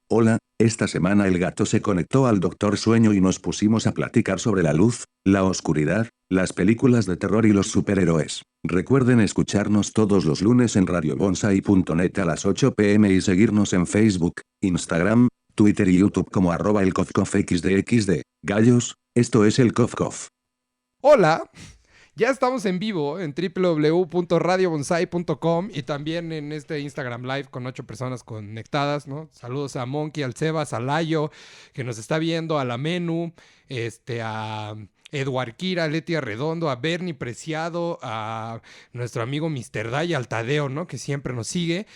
Hola, esta semana el gato se conectó al Doctor Sueño y nos pusimos a platicar sobre la luz, la oscuridad, las películas de terror y los superhéroes. Recuerden escucharnos todos los lunes en radiobonsai.net a las 8 p.m. y seguirnos en Facebook, Instagram, Twitter y YouTube como @elcofcofxdxd. Gallos, esto es el Cof. Hola, ya estamos en vivo en www.radiobonsai.com y también en este Instagram Live con 8 personas conectadas, ¿no? Saludos a Monkey, al Sebas, a Layo, que nos está viendo, a la Menú, a Eduard Kira, a Leti Arredondo, a Bernie Preciado, a nuestro amigo Mr. Day, al Tadeo, ¿no? Que siempre nos sigue.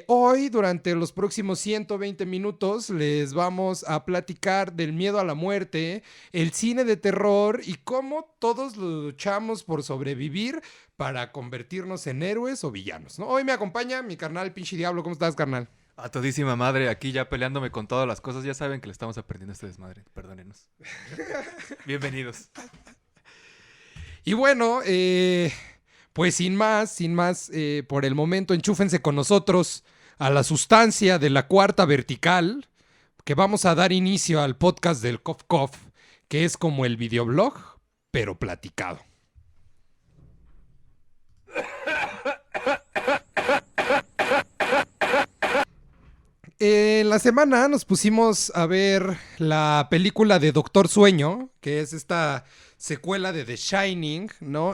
Hoy, durante los próximos 120 minutos, les vamos a platicar del miedo a la muerte, el cine de terror y cómo todos luchamos por sobrevivir para convertirnos en héroes o villanos, ¿no? Hoy me acompaña mi carnal Pinche Diablo. ¿Cómo estás, carnal? A todísima madre, aquí ya peleándome con todas las cosas. Ya saben que le estamos aprendiendo a este desmadre. Perdónenos. Bienvenidos. Y bueno, pues sin más, por el momento enchúfense con nosotros a la sustancia de la cuarta vertical, que vamos a dar inicio al podcast del Cof Cof, que es como el videoblog, pero platicado. En la semana nos pusimos a ver la película de Doctor Sueño, que es esta secuela de The Shining, ¿no?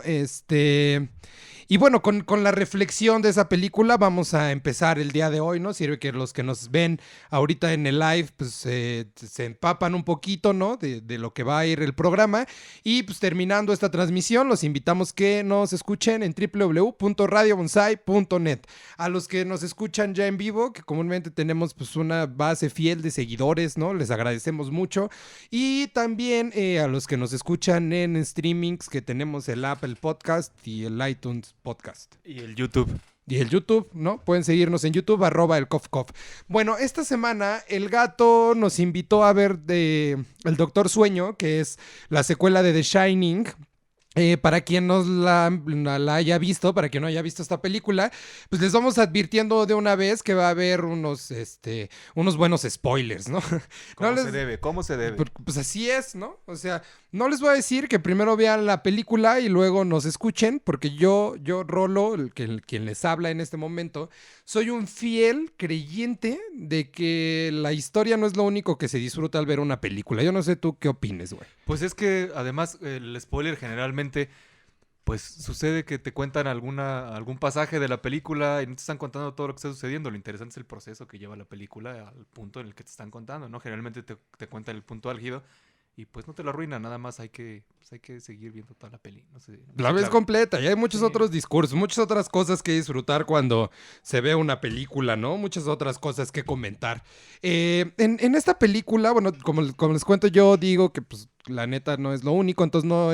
Y bueno, con la reflexión de esa película vamos a empezar el día de hoy, ¿no? Sirve que los que nos ven ahorita en el live, pues se empapan un poquito, ¿no? De lo que va a ir el programa. Y pues terminando esta transmisión, los invitamos que nos escuchen en www.radiobonsai.net. A los que nos escuchan ya en vivo, que comúnmente tenemos pues una base fiel de seguidores, ¿no? Les agradecemos mucho. Y también a los que nos escuchan en streamings, que tenemos el Apple Podcast y el iTunes Podcast. Y el YouTube. Y el YouTube, ¿no? Pueden seguirnos en YouTube, @elcofcof. Bueno, esta semana el gato nos invitó a ver El Doctor Sueño, que es la secuela de The Shining. Para quien no la haya visto, para quien no haya visto esta película, pues les vamos advirtiendo de una vez que va a haber unos buenos spoilers, ¿no? ¿Cómo No se les, debe? ¿Cómo se debe? pues así es, ¿no? O sea, no les voy a decir que primero vean la película y luego nos escuchen, porque yo Rolo, quien les habla en este momento, soy un fiel creyente de que la historia no es lo único que se disfruta al ver una película. Yo no sé tú qué opines, güey. Pues es que además el spoiler generalmente, pues sucede que te cuentan algún pasaje de la película y no te están contando todo lo que está sucediendo. Lo interesante es el proceso que lleva la película al punto en el que te están contando, ¿no? Generalmente te cuentan el punto álgido y pues no te lo arruina, nada más hay que seguir viendo toda la peli. No sé, no La sé, ves claro. completa y hay muchos Sí. otros discursos, muchas otras cosas que disfrutar cuando se ve una película, ¿no? Muchas otras cosas que comentar. En esta película, bueno, como les cuento, yo digo que pues la neta no es lo único, entonces no,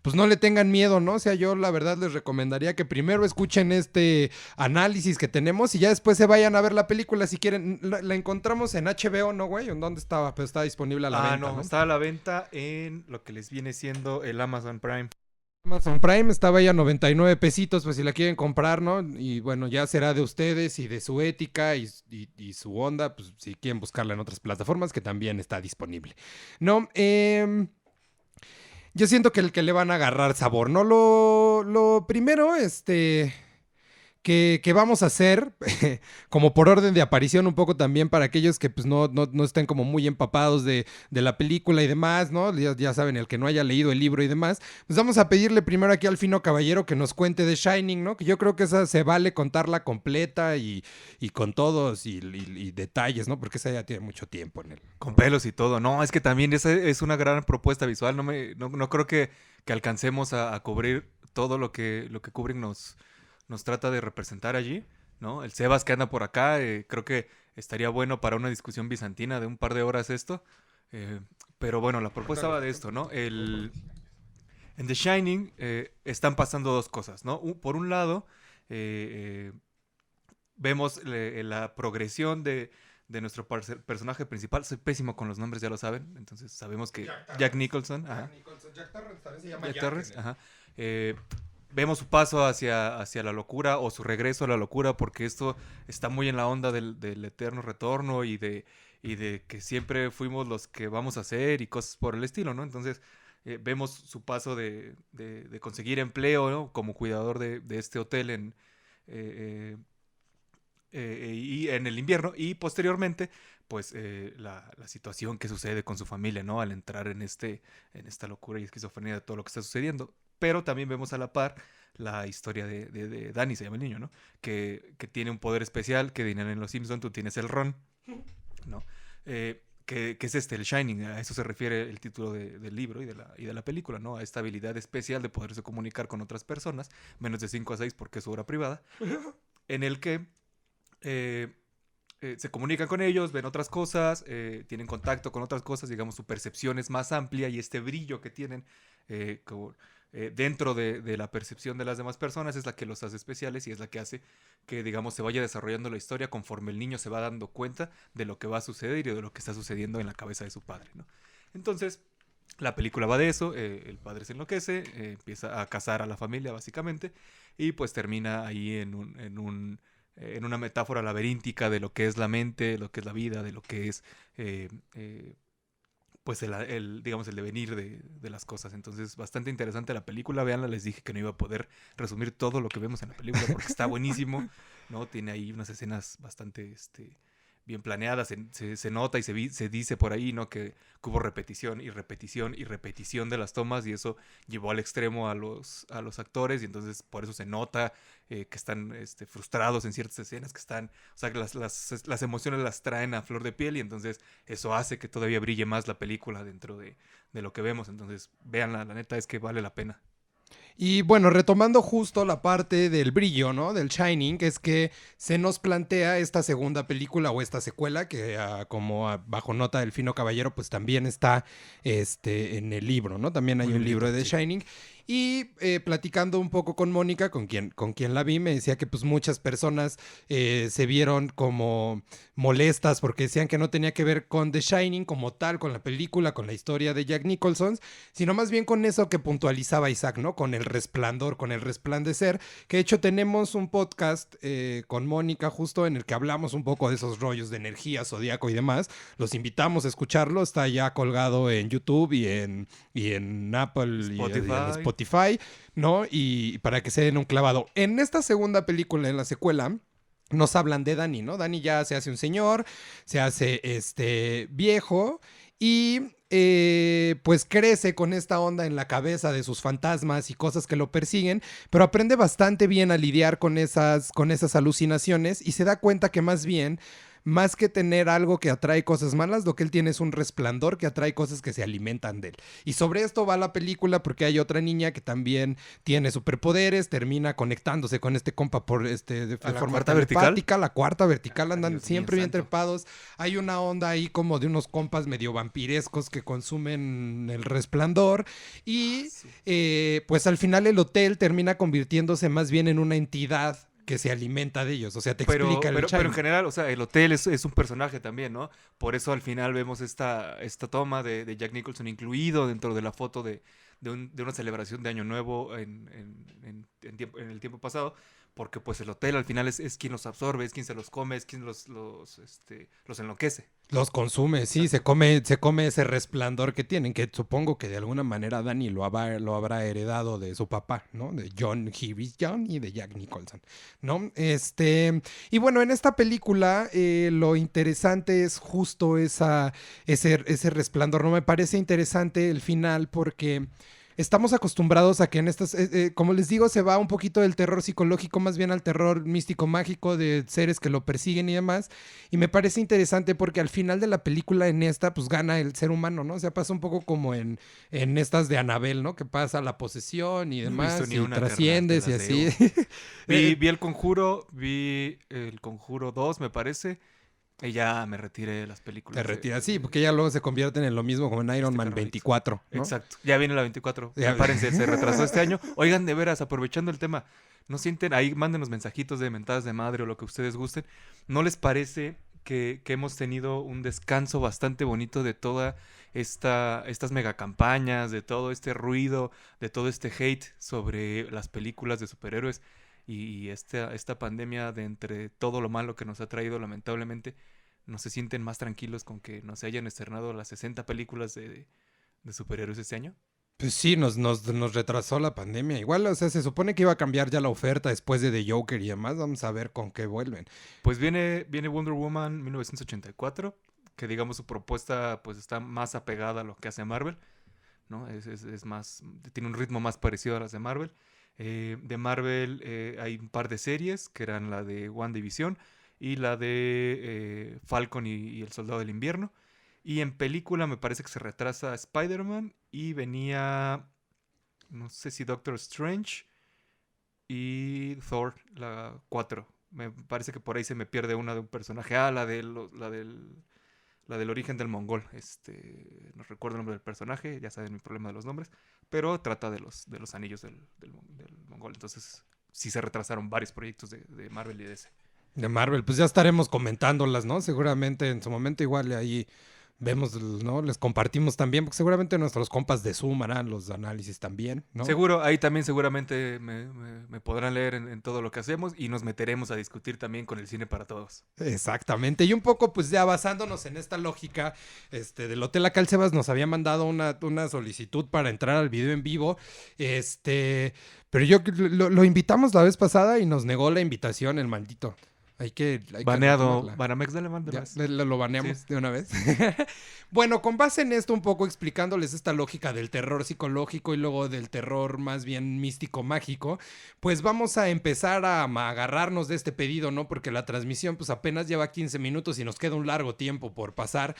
pues no le tengan miedo, ¿no? O sea, yo la verdad les recomendaría que primero escuchen este análisis que tenemos y ya después se vayan a ver la película si quieren. La encontramos en HBO, ¿no, güey? ¿En dónde estaba? Pues está disponible a la venta, No, ¿no? está a la venta en lo que les viene siendo el Amazon Prime. Amazon Prime estaba ya a 99 pesitos, pues si la quieren comprar, ¿no? Y bueno, ya será de ustedes y de su ética y su onda, pues si quieren buscarla en otras plataformas, que también está disponible. No, yo siento que el que le van a agarrar sabor, ¿no? Lo primero, que vamos a hacer, como por orden de aparición, un poco también para aquellos que pues no estén como muy empapados de la película y demás, ¿no? Ya saben, el que no haya leído el libro y demás, pues vamos a pedirle primero aquí al fino caballero que nos cuente de Shining, ¿no? Que yo creo que esa se vale contarla completa y con todos y detalles, ¿no? Porque esa ya tiene mucho tiempo en él. Con pelos y todo. No, es que también esa es una gran propuesta visual. No creo que alcancemos a cubrir todo lo que Kubrick nos trata de representar allí, ¿no? El Sebas que anda por acá, creo que estaría bueno para una discusión bizantina de un par de horas esto. Eh, pero bueno, la propuesta va de esto, ¿no? En The Shining están pasando dos cosas, ¿no? Por un lado, eh, vemos la progresión de nuestro personaje principal. Soy pésimo con los nombres, ya lo saben. Entonces sabemos que Jack Nicholson. Ajá. Jack Nicholson. Jack Torrance también se llama Jack Torrance, ajá. vemos su paso hacia la locura o su regreso a la locura, porque esto está muy en la onda del eterno retorno y de que siempre fuimos los que vamos a hacer y cosas por el estilo, ¿no? Entonces vemos su paso de conseguir empleo, ¿no? Como cuidador de este hotel eh, y en el invierno, y posteriormente pues la situación que sucede con su familia, ¿no? Al entrar en esta locura y esquizofrenia de todo lo que está sucediendo. Pero también vemos a la par la historia de Danny, se llama el niño, ¿no? Que tiene un poder especial que dirían en Los Simpsons, tú tienes el Ron, ¿no? Que es el Shining, a eso se refiere el título del libro y de la película, ¿no? A esta habilidad especial de poderse comunicar con otras personas, menos de 5 a 6 porque es su obra privada, en el que se comunican con ellos, ven otras cosas, tienen contacto con otras cosas, digamos, su percepción es más amplia y este brillo que tienen dentro de la percepción de las demás personas es la que los hace especiales y es la que hace que, digamos, se vaya desarrollando la historia conforme el niño se va dando cuenta de lo que va a suceder y de lo que está sucediendo en la cabeza de su padre, ¿no? Entonces, la película va de eso, el padre se enloquece, empieza a cazar a la familia, básicamente, y pues termina ahí en una metáfora laberíntica de lo que es la mente, lo que es la vida, de lo que es pues digamos, el devenir de las cosas. Entonces, bastante interesante la película. Véanla, les dije que no iba a poder resumir todo lo que vemos en la película porque está buenísimo, ¿no? Tiene ahí unas escenas bastante bien planeadas. Se nota y se dice por ahí, ¿no? Que hubo repetición y repetición y repetición de las tomas y eso llevó al extremo a los actores y entonces por eso se nota que están frustrados en ciertas escenas, que están, o sea, que las emociones las traen a flor de piel y entonces eso hace que todavía brille más la película dentro de lo que vemos. Entonces, véanla, la neta es que vale la pena. Y bueno, retomando justo la parte del brillo, ¿no? Del Shining, es que se nos plantea esta segunda película o esta secuela que bajo nota del Fino Caballero pues también está en el libro, ¿no? También hay un libro de The Shining. Y platicando un poco con Mónica, con quien la vi, me decía que pues muchas personas se vieron como molestas porque decían que no tenía que ver con The Shining como tal, con la película, con la historia de Jack Nicholson, sino más bien con eso que puntualizaba Isaac, ¿no? Con el resplandor, con el resplandecer, que de hecho tenemos un podcast con Mónica justo en el que hablamos un poco de esos rollos de energía, zodiaco y demás. Los invitamos a escucharlo, está ya colgado en YouTube y en Apple Spotify. y en Spotify, ¿no? Y para que se den un clavado. En esta segunda película, en la secuela, nos hablan de Danny, ¿no? Danny ya se hace un señor, se hace viejo y pues crece con esta onda en la cabeza de sus fantasmas y cosas que lo persiguen, pero aprende bastante bien a lidiar con esas alucinaciones y se da cuenta que más que tener algo que atrae cosas malas, lo que él tiene es un resplandor que atrae cosas que se alimentan de él. Y sobre esto va la película porque hay otra niña que también tiene superpoderes, termina conectándose con este compa de forma telepática. La cuarta vertical, andan Dios siempre mío, bien santo. trepados. Hay una onda ahí como de unos compas medio vampirescos que consumen el resplandor. Y pues al final el hotel termina convirtiéndose más bien en una entidad que se alimenta de ellos, o sea, te explica el pero Shining. en general, o sea, el hotel es un personaje también, ¿no? Por eso al final vemos esta toma de Jack Nicholson incluido dentro de la foto de una celebración de Año Nuevo en el tiempo pasado, porque pues el hotel al final es quien los absorbe, es quien se los come, es quien los enloquece. Los consume, sí, se come ese resplandor que tienen, que supongo que de alguna manera Danny lo habrá heredado de su papá, ¿no? De John Heavis John y de Jack Nicholson, ¿no? Y bueno, en esta película lo interesante es justo ese resplandor, ¿no? Me parece interesante el final porque estamos acostumbrados a que en estas, como les digo, se va un poquito del terror psicológico más bien al terror místico-mágico de seres que lo persiguen y demás. Y me parece interesante porque al final de la película en esta, pues gana el ser humano, ¿no? O sea, pasa un poco como en estas de Annabelle, ¿no? Que pasa la posesión y demás, visto ni y una, trasciendes y carnal, te así. Vi el Conjuro 2, me parece, y ya me retiré de las películas. Te retiras, sí, porque ya luego se convierten en lo mismo como en Iron Man carnalito. 24, ¿no? Exacto. Ya viene la 24. Ya- Prepárense, se retrasó este año. Oigan, de veras, aprovechando el tema, ¿no sienten? Ahí mándenos mensajitos de mentadas de madre o lo que ustedes gusten. ¿No les parece que hemos tenido un descanso bastante bonito de toda estas megacampañas, de todo este ruido, de todo este hate sobre las películas de superhéroes y esta pandemia de entre todo lo malo que nos ha traído lamentablemente, ¿no se sienten más tranquilos con que nos hayan estrenado las 60 películas de superhéroes este año? Pues sí, nos retrasó la pandemia. Igual, o sea, se supone que iba a cambiar ya la oferta después de The Joker y demás. Vamos a ver con qué vuelven. Pues viene Wonder Woman 1984, que digamos su propuesta pues está más apegada a lo que hace Marvel, ¿no? Es más, tiene un ritmo más parecido a las de Marvel. De Marvel hay un par de series, que eran la de WandaVision y la de Falcon y el Soldado del Invierno. Y en película me parece que se retrasa Spider-Man y venía, no sé si Doctor Strange y Thor, la 4. Me parece que por ahí se me pierde una de un personaje. La del origen del mongol. No recuerdo el nombre del personaje, ya saben mi problema de los nombres, pero trata de los anillos del mongol. Entonces sí se retrasaron varios proyectos de Marvel y DC. De Marvel, pues ya estaremos comentándolas, ¿no? Seguramente en su momento igual ahí vemos, ¿no? Les compartimos también, porque seguramente nuestros compas de Zoom harán los análisis también, ¿no? Seguro, ahí también seguramente me podrán leer en todo lo que hacemos y nos meteremos a discutir también con el cine para todos. Exactamente, y un poco pues ya basándonos en esta lógica, del Hotel Acal Sebas nos había mandado una solicitud para entrar al video en vivo, pero yo lo invitamos la vez pasada y nos negó la invitación el maldito. Hay que baneado. Banamex, dale, más. Lo baneamos de una vez. Bueno, con base en esto un poco explicándoles esta lógica del terror psicológico y luego del terror más bien místico mágico, pues vamos a empezar a agarrarnos de este pedido, ¿no? Porque la transmisión pues apenas lleva 15 minutos y nos queda un largo tiempo por pasar.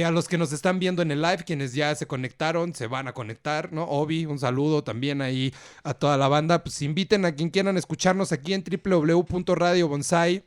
A los que nos están viendo en el live, quienes ya se conectaron, se van a conectar, ¿no? Obi, un saludo también ahí a toda la banda. Pues inviten a quien quieran escucharnos aquí en www.radiobonsai.net.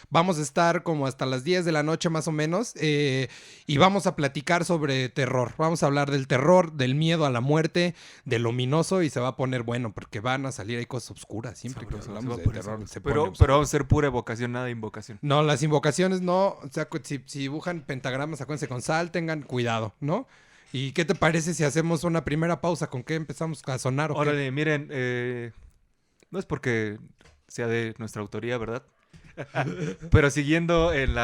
Vamos a estar como hasta las 10 de la noche más o menos, y vamos a platicar sobre terror. Vamos a hablar del terror, del miedo a la muerte, del ominoso, y se va a poner bueno porque van a salir ahí cosas oscuras siempre que hablamos de terror. Pero vamos a ser pura evocación, nada de invocación. No, las invocaciones no, o sea, si dibujan pentagramas, acuérdense con sal, tengan cuidado, ¿no? ¿Y qué te parece si hacemos una primera pausa? ¿Con qué empezamos a sonar? Órale, miren, no es porque sea de nuestra autoría, ¿verdad? Pero siguiendo en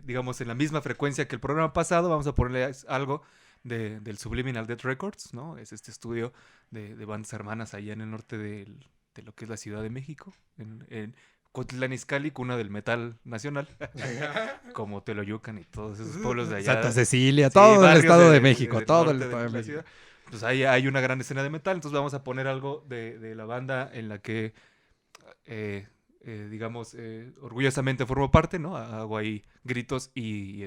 digamos, en la misma frecuencia que el programa pasado, vamos a ponerle algo del Subliminal Death Records, ¿no? Es este estudio de bandas hermanas allá en el norte de lo que es la Ciudad de México, en Cuautitlán Izcalli, cuna del metal nacional, como Teoloyucan y todos esos pueblos de allá. Santa Cecilia, sí, todo el Estado de México, todo el Estado de México. Ciudad. Pues ahí hay una gran escena de metal, entonces vamos a poner algo de la banda en la que digamos, orgullosamente formo parte, ¿no? Hago ahí gritos y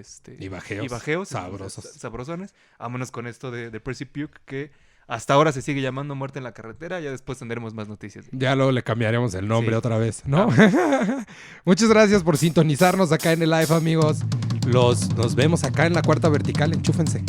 bajeos sabrosones. Vámonos con esto de Percy Puke, que hasta ahora se sigue llamando Muerte en la Carretera. Ya después tendremos más noticias. Ya luego le cambiaremos el nombre otra vez, ¿no? Muchas gracias por sintonizarnos acá en el live, amigos. Nos vemos acá en la Cuarta Vertical. Enchúfense.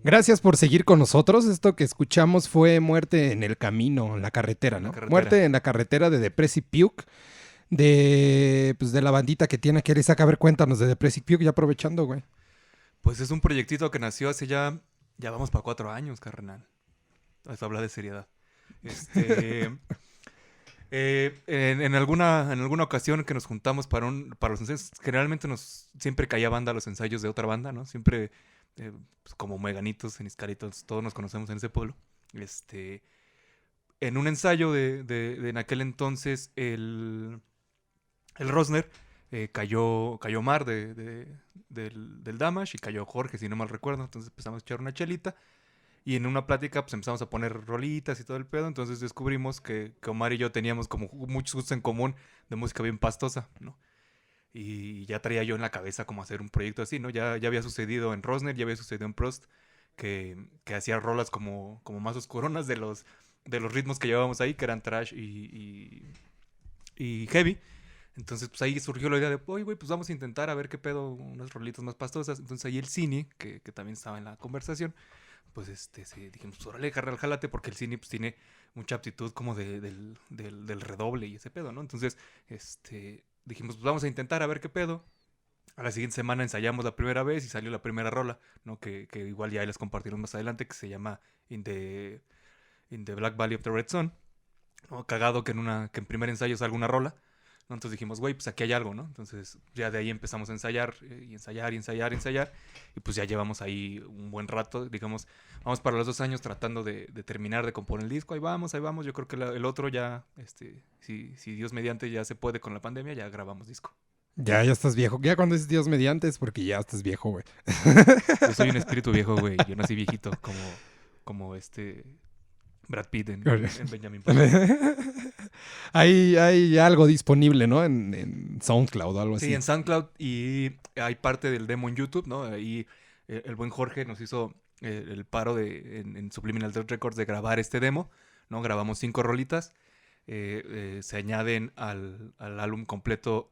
Gracias por seguir con nosotros. Esto que escuchamos fue Muerte en el Camino, en la carretera, ¿no? Muerte en la carretera de Depressive Puke, de la bandita que tiene aquí. Isaac, a ver, cuéntanos de Depressive Puke, ya aprovechando, güey. Pues es un proyectito que nació hace ya vamos para 4 años, carnal. Eso habla de seriedad. En alguna ocasión que nos juntamos para los ensayos, generalmente siempre caía banda a los ensayos de otra banda, ¿no? Siempre, pues como Meganitos, en Iscaritos, todos nos conocemos en ese pueblo. En un ensayo de en aquel entonces, el Rosner, cayó Mar del Damage y cayó Jorge, si no mal recuerdo. Entonces empezamos a echar una chelita y en una plática pues empezamos a poner rolitas y todo el pedo. Entonces descubrimos que Omar y yo teníamos como muchos gustos en común de música bien pastosa, ¿no? Y ya traía yo en la cabeza como hacer un proyecto así, ¿no? Ya había sucedido en Rosner, ya había sucedido en Prost, que hacía rolas como más oscuronas de los ritmos que llevábamos ahí, que eran thrash y heavy. Entonces, pues ahí surgió la idea de, oye, güey, pues vamos a intentar a ver qué pedo, unas rolitas más pastosas. Entonces ahí el Cine, que también estaba en la conversación, pues dijimos, pues órale, jálate, porque el Cine pues tiene mucha aptitud como del redoble y ese pedo, ¿no? Entonces, dijimos, pues vamos a intentar a ver qué pedo. A la siguiente semana ensayamos la primera vez y salió la primera rola, ¿no? Que igual ya les compartiremos más adelante, que se llama In the Black Valley of the Red Sun, ¿no? Cagado que en primer ensayo salga una rola, ¿no? Entonces dijimos, güey, pues aquí hay algo, ¿no? Entonces ya de ahí empezamos a ensayar y ensayar. Y pues ya llevamos ahí un buen rato, digamos, vamos para los 2 años tratando de terminar de componer el disco. Ahí vamos. Yo creo que el otro ya, si Dios mediante ya se puede con la pandemia, ya grabamos disco. Ya estás viejo. Ya cuando es Dios mediante es porque ya estás viejo, güey. Yo soy un espíritu viejo, güey. Yo nací viejito, como Brad Pitt en Benjamin Button. Hay algo disponible, ¿no? En SoundCloud o algo así. Sí, en SoundCloud, y hay parte del demo en YouTube, ¿no? Ahí el buen Jorge nos hizo el paro en Subliminal Death Records de grabar este demo, ¿no? Grabamos 5 rolitas. Se añaden al álbum completo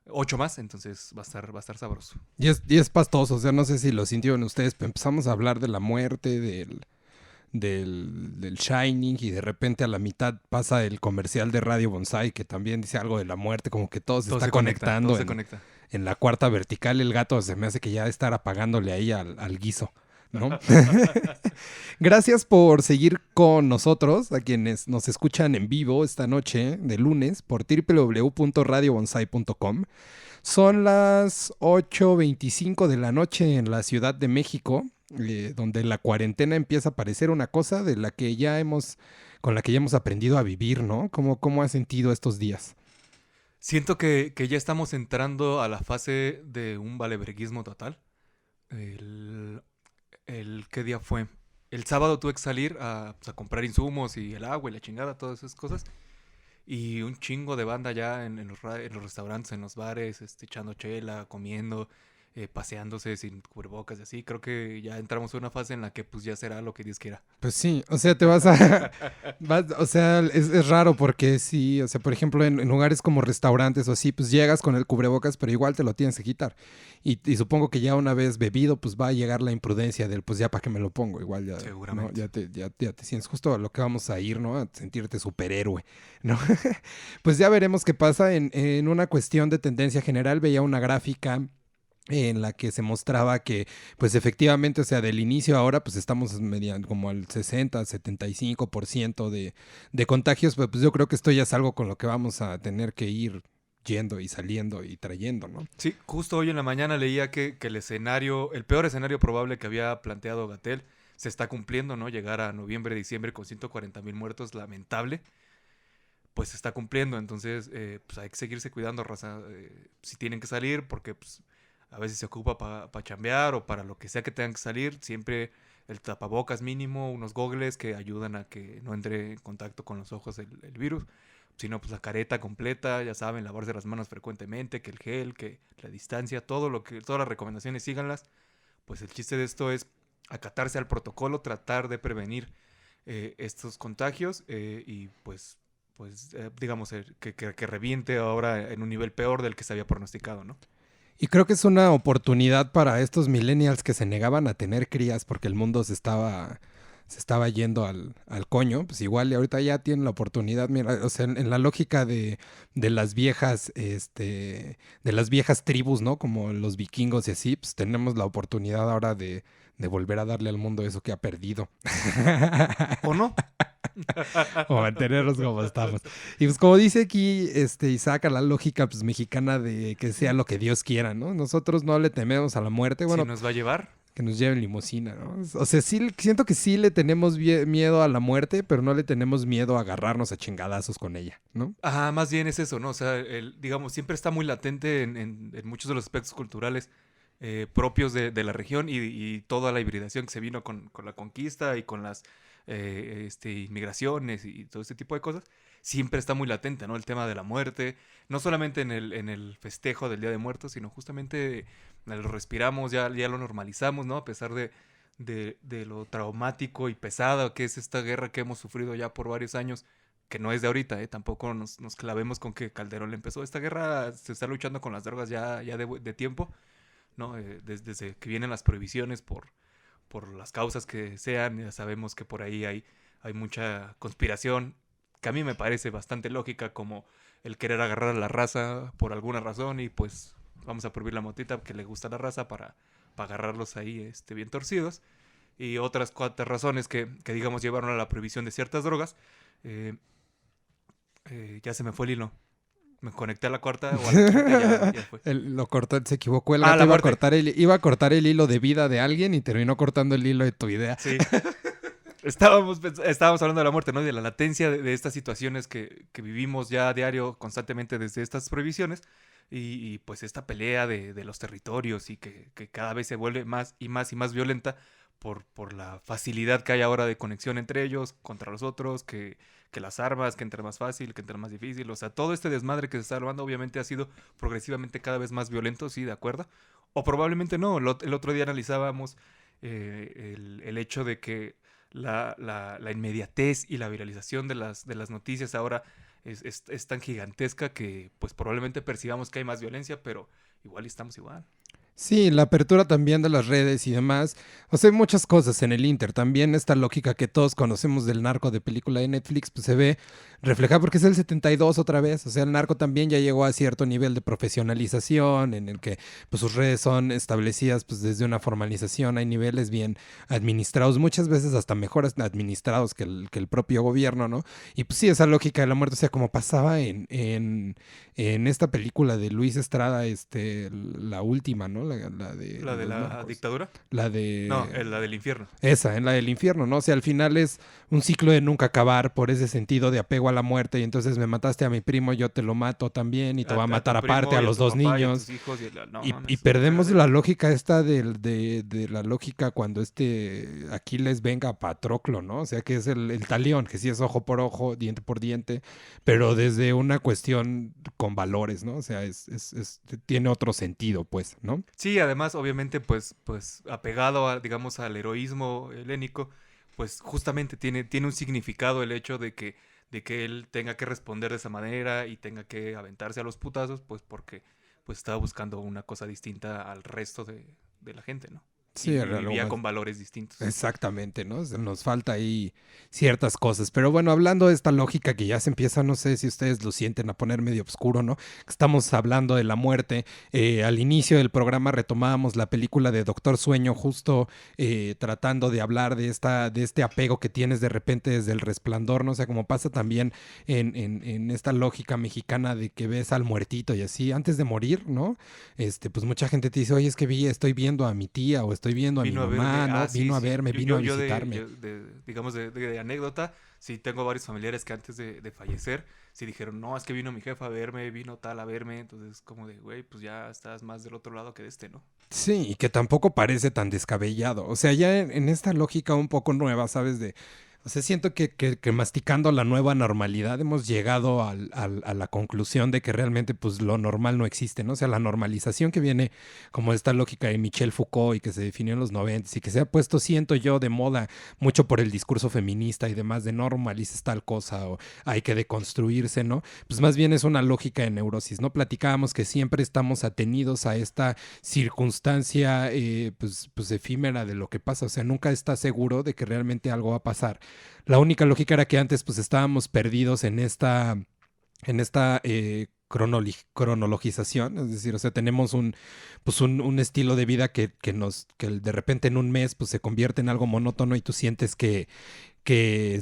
8 más, entonces va a estar sabroso. Y es pastoso, o sea, no sé si lo sintieron ustedes, pero empezamos a hablar de la muerte, del Shining, y de repente a la mitad pasa el comercial de Radio Bonsai que también dice algo de la muerte, como que todo se está conectando. Todo se conecta. En la cuarta vertical el gato se me hace que ya estar apagándole ahí al guiso, ¿no? Gracias por seguir con nosotros, a quienes nos escuchan en vivo esta noche de lunes por www.radiobonsai.com. Son las 8:25 de la noche en la Ciudad de México, donde la cuarentena empieza a parecer una cosa con la que ya hemos aprendido a vivir, ¿no? ¿Cómo has sentido estos días? Siento que ya estamos entrando a la fase de un valeverguismo total. El, ¿Qué día fue? El sábado tuve que salir pues, a comprar insumos y el agua y la chingada, todas esas cosas. Y un chingo de banda ya en los restaurantes, en los bares, echando chela, comiendo, paseándose sin cubrebocas y así. Creo que ya entramos en una fase en la que pues ya será lo que Dios quiera. Pues sí, o sea, te vas a... o sea, es raro porque sí, o sea, por ejemplo, en lugares como restaurantes o así, pues llegas con el cubrebocas, pero igual te lo tienes que quitar. Y supongo que ya una vez bebido, pues va a llegar la imprudencia del, pues ya para qué me lo pongo, igual ya, ¿no? Seguramente. Ya te sientes justo a lo que vamos a ir, ¿no? A sentirte superhéroe, ¿no? Pues ya veremos qué pasa en una cuestión de tendencia general. Veía una gráfica en la que se mostraba que, pues efectivamente, o sea, del inicio a ahora, pues estamos como al 60-75% de contagios, pues yo creo que esto ya es algo con lo que vamos a tener que ir yendo y saliendo y trayendo, ¿no? Sí, justo hoy en la mañana leía que el peor escenario probable que había planteado Gatell se está cumpliendo, ¿no? Llegar a noviembre, diciembre con 140,000 muertos, lamentable, pues se está cumpliendo. Entonces, pues hay que seguirse cuidando, raza. Si tienen que salir, porque pues, a veces se ocupa para chambear o para lo que sea que tengan que salir, siempre el tapabocas mínimo, unos gogles que ayudan a que no entre en contacto con los ojos el virus. Si no, pues la careta completa, ya saben, lavarse las manos frecuentemente, que el gel, que la distancia, todas las recomendaciones síganlas. Pues el chiste de esto es acatarse al protocolo, tratar de prevenir estos contagios y digamos que reviente ahora en un nivel peor del que se había pronosticado, ¿no? Y creo que es una oportunidad para estos millennials que se negaban a tener crías porque el mundo se estaba yendo al coño. Pues igual y ahorita ya tienen la oportunidad, mira, o sea, en la lógica de las viejas, de las viejas tribus, ¿no? Como los vikingos y así, pues tenemos la oportunidad ahora de volver a darle al mundo eso que ha perdido. ¿O no? O mantenernos como estamos. Y pues como dice aquí Isaac, a la lógica pues mexicana de que sea lo que Dios quiera, ¿no? Nosotros no le tememos a la muerte, bueno, Si nos va a llevar. que nos lleven limusina, ¿no? O sea, sí, siento que sí le tenemos miedo a la muerte, pero no le tenemos miedo a agarrarnos a chingadazos con ella, ¿no? Ajá, más bien es eso, ¿no? O sea, digamos, siempre está muy latente en muchos de los aspectos culturales propios de la región y toda la hibridación que se vino con la conquista y con las inmigraciones y todo este tipo de cosas. Siempre está muy latente, ¿no? El tema de la muerte, no solamente en el festejo del Día de Muertos, sino justamente lo respiramos, ya lo normalizamos, ¿no? A pesar de lo traumático y pesada que es esta guerra que hemos sufrido ya por varios años, que no es de ahorita, ¿eh? Tampoco nos clavemos con que Calderón le empezó. Esta guerra se está luchando con las drogas ya de tiempo, ¿no? Desde que vienen las prohibiciones por las causas que sean, ya sabemos que por ahí hay mucha conspiración, que a mí me parece bastante lógica, como el querer agarrar a la raza por alguna razón y pues vamos a prohibir la motita que le gusta a la raza para agarrarlos ahí bien torcidos. Y otras cuantas razones que digamos llevaron a la prohibición de ciertas drogas. Ya se me fue el hilo. Me conecté a la cuarta o a la quinta, ya fue. Lo cortó, se equivocó el gato, la iba a muerte. iba a cortar el hilo de vida de alguien y terminó cortando el hilo de tu idea. Sí. Estábamos hablando de la muerte, ¿no? De la latencia de estas situaciones que vivimos ya a diario constantemente desde estas prohibiciones y pues esta pelea de los territorios y que cada vez se vuelve más y más y más violenta por la facilidad que hay ahora de conexión entre ellos contra los otros, que las armas, que entre más fácil, que entre más difícil. O sea, todo este desmadre que se está armando obviamente ha sido progresivamente cada vez más violento, sí, de acuerdo. O probablemente no. El otro día analizábamos el hecho de que la inmediatez y la viralización de las noticias ahora es tan gigantesca que pues probablemente percibamos que hay más violencia, pero igual estamos igual. Sí, la apertura también de las redes y demás. O sea, hay muchas cosas en el Inter. También esta lógica que todos conocemos del narco de película de Netflix, pues se ve reflejada porque es el 72 otra vez. O sea, el narco también ya llegó a cierto nivel de profesionalización en el que pues, sus redes son establecidas pues, desde una formalización. Hay niveles bien administrados, muchas veces hasta mejor administrados que el propio gobierno, ¿no? Y pues sí, esa lógica de la muerte, o sea, como pasaba en esta película de Luis Estrada, la última, ¿no? La de ¿La de los la narcos. dictadura? La de... No, la del infierno. Esa, en la del infierno, ¿no? O sea, al final es un ciclo de nunca acabar por ese sentido de apego igual a muerte y entonces me mataste a mi primo, yo te lo mato también y te voy a matar tu primo aparte a y los tu dos papá y a niños. tus hijos no Y mames, perdemos una la lógica esta de la lógica cuando Aquiles venga a Patroclo, ¿no? O sea, que es el talión, que sí es ojo por ojo, diente por diente, pero desde una cuestión con valores, ¿no? O sea, tiene otro sentido, pues, ¿no? Sí, además, obviamente, pues apegado a, digamos, al heroísmo helénico, pues justamente tiene un significado el hecho de que él tenga que responder de esa manera y tenga que aventarse a los putazos, pues porque pues estaba buscando una cosa distinta al resto de la gente, ¿no? Sí, Y era algo vivía más. con valores distintos. Exactamente, ¿no? Nos falta ahí ciertas cosas. Pero bueno, hablando de esta lógica que ya se empieza, no sé si ustedes lo sienten a poner medio oscuro, ¿no? Estamos hablando de la muerte. Al inicio del programa retomábamos la película de Doctor Sueño, justo tratando de hablar de este apego que tienes de repente desde El Resplandor, ¿no? O sea, como pasa también en esta lógica mexicana de que ves al muertito y así, antes de morir, ¿no? Pues mucha gente te dice, oye, es que estoy viendo a mi tía o estoy viendo a mi Vino a mamá, verme, ¿no? sí, Vino a sí. verme, vino a visitarme. Digamos, de anécdota, sí tengo varios familiares que antes de fallecer, sí dijeron, no, es que vino mi jefa a verme, vino tal a verme, entonces como de, güey, pues ya estás más del otro lado que de este, ¿no? Sí, y que tampoco parece tan descabellado. O sea, ya en esta lógica un poco nueva, ¿sabes? O sea, siento que masticando la nueva normalidad hemos llegado a la conclusión de que realmente pues lo normal no existe, ¿no? O sea, la normalización que viene como esta lógica de Michel Foucault y que se definió en los 90 y que se ha puesto, siento yo, de moda mucho por el discurso feminista y demás de normalices tal cosa o hay que deconstruirse, ¿no? Pues más bien es una lógica de neurosis, ¿no? Platicábamos que siempre estamos atenidos a esta circunstancia pues efímera de lo que pasa, o sea, nunca estás seguro de que realmente algo va a pasar. La única lógica era que antes pues estábamos perdidos en esta cronologización, es decir, o sea, tenemos un estilo de vida que de repente en un mes pues se convierte en algo monótono y tú sientes que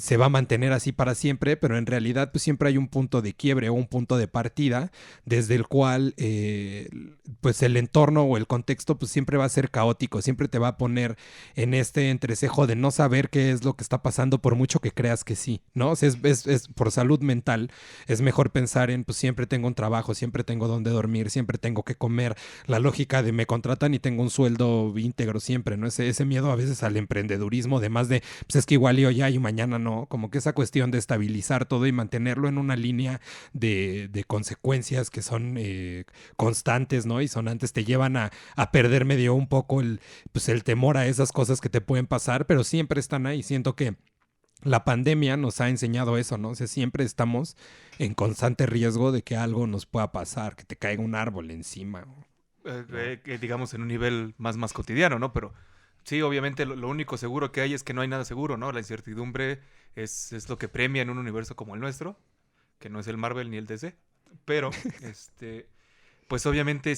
se va a mantener así para siempre, pero en realidad pues siempre hay un punto de quiebre o un punto de partida desde el cual pues el entorno o el contexto pues siempre va a ser caótico, siempre te va a poner en este entrecejo de no saber qué es lo que está pasando por mucho que creas que sí, ¿no? O sea, es por salud mental, es mejor pensar en pues siempre tengo un trabajo, siempre tengo donde dormir, siempre tengo que comer, la lógica de me contratan y tengo un sueldo íntegro siempre, ¿no? Ese miedo a veces al emprendedurismo, además de pues es que igual yo ya y mañana no, como que esa cuestión de estabilizar todo y mantenerlo en una línea de consecuencias que son constantes, ¿no? Y sonantes te llevan a perder medio un poco pues el temor a esas cosas que te pueden pasar, pero siempre están ahí. Siento que la pandemia nos ha enseñado eso, ¿no? O sea, siempre estamos en constante riesgo de que algo nos pueda pasar, que te caiga un árbol encima. Digamos en un nivel más cotidiano, ¿no? Pero sí, obviamente lo único seguro que hay es que no hay nada seguro, ¿no? La incertidumbre es lo que premia en un universo como el nuestro, que no es el Marvel ni el DC, pero pues obviamente o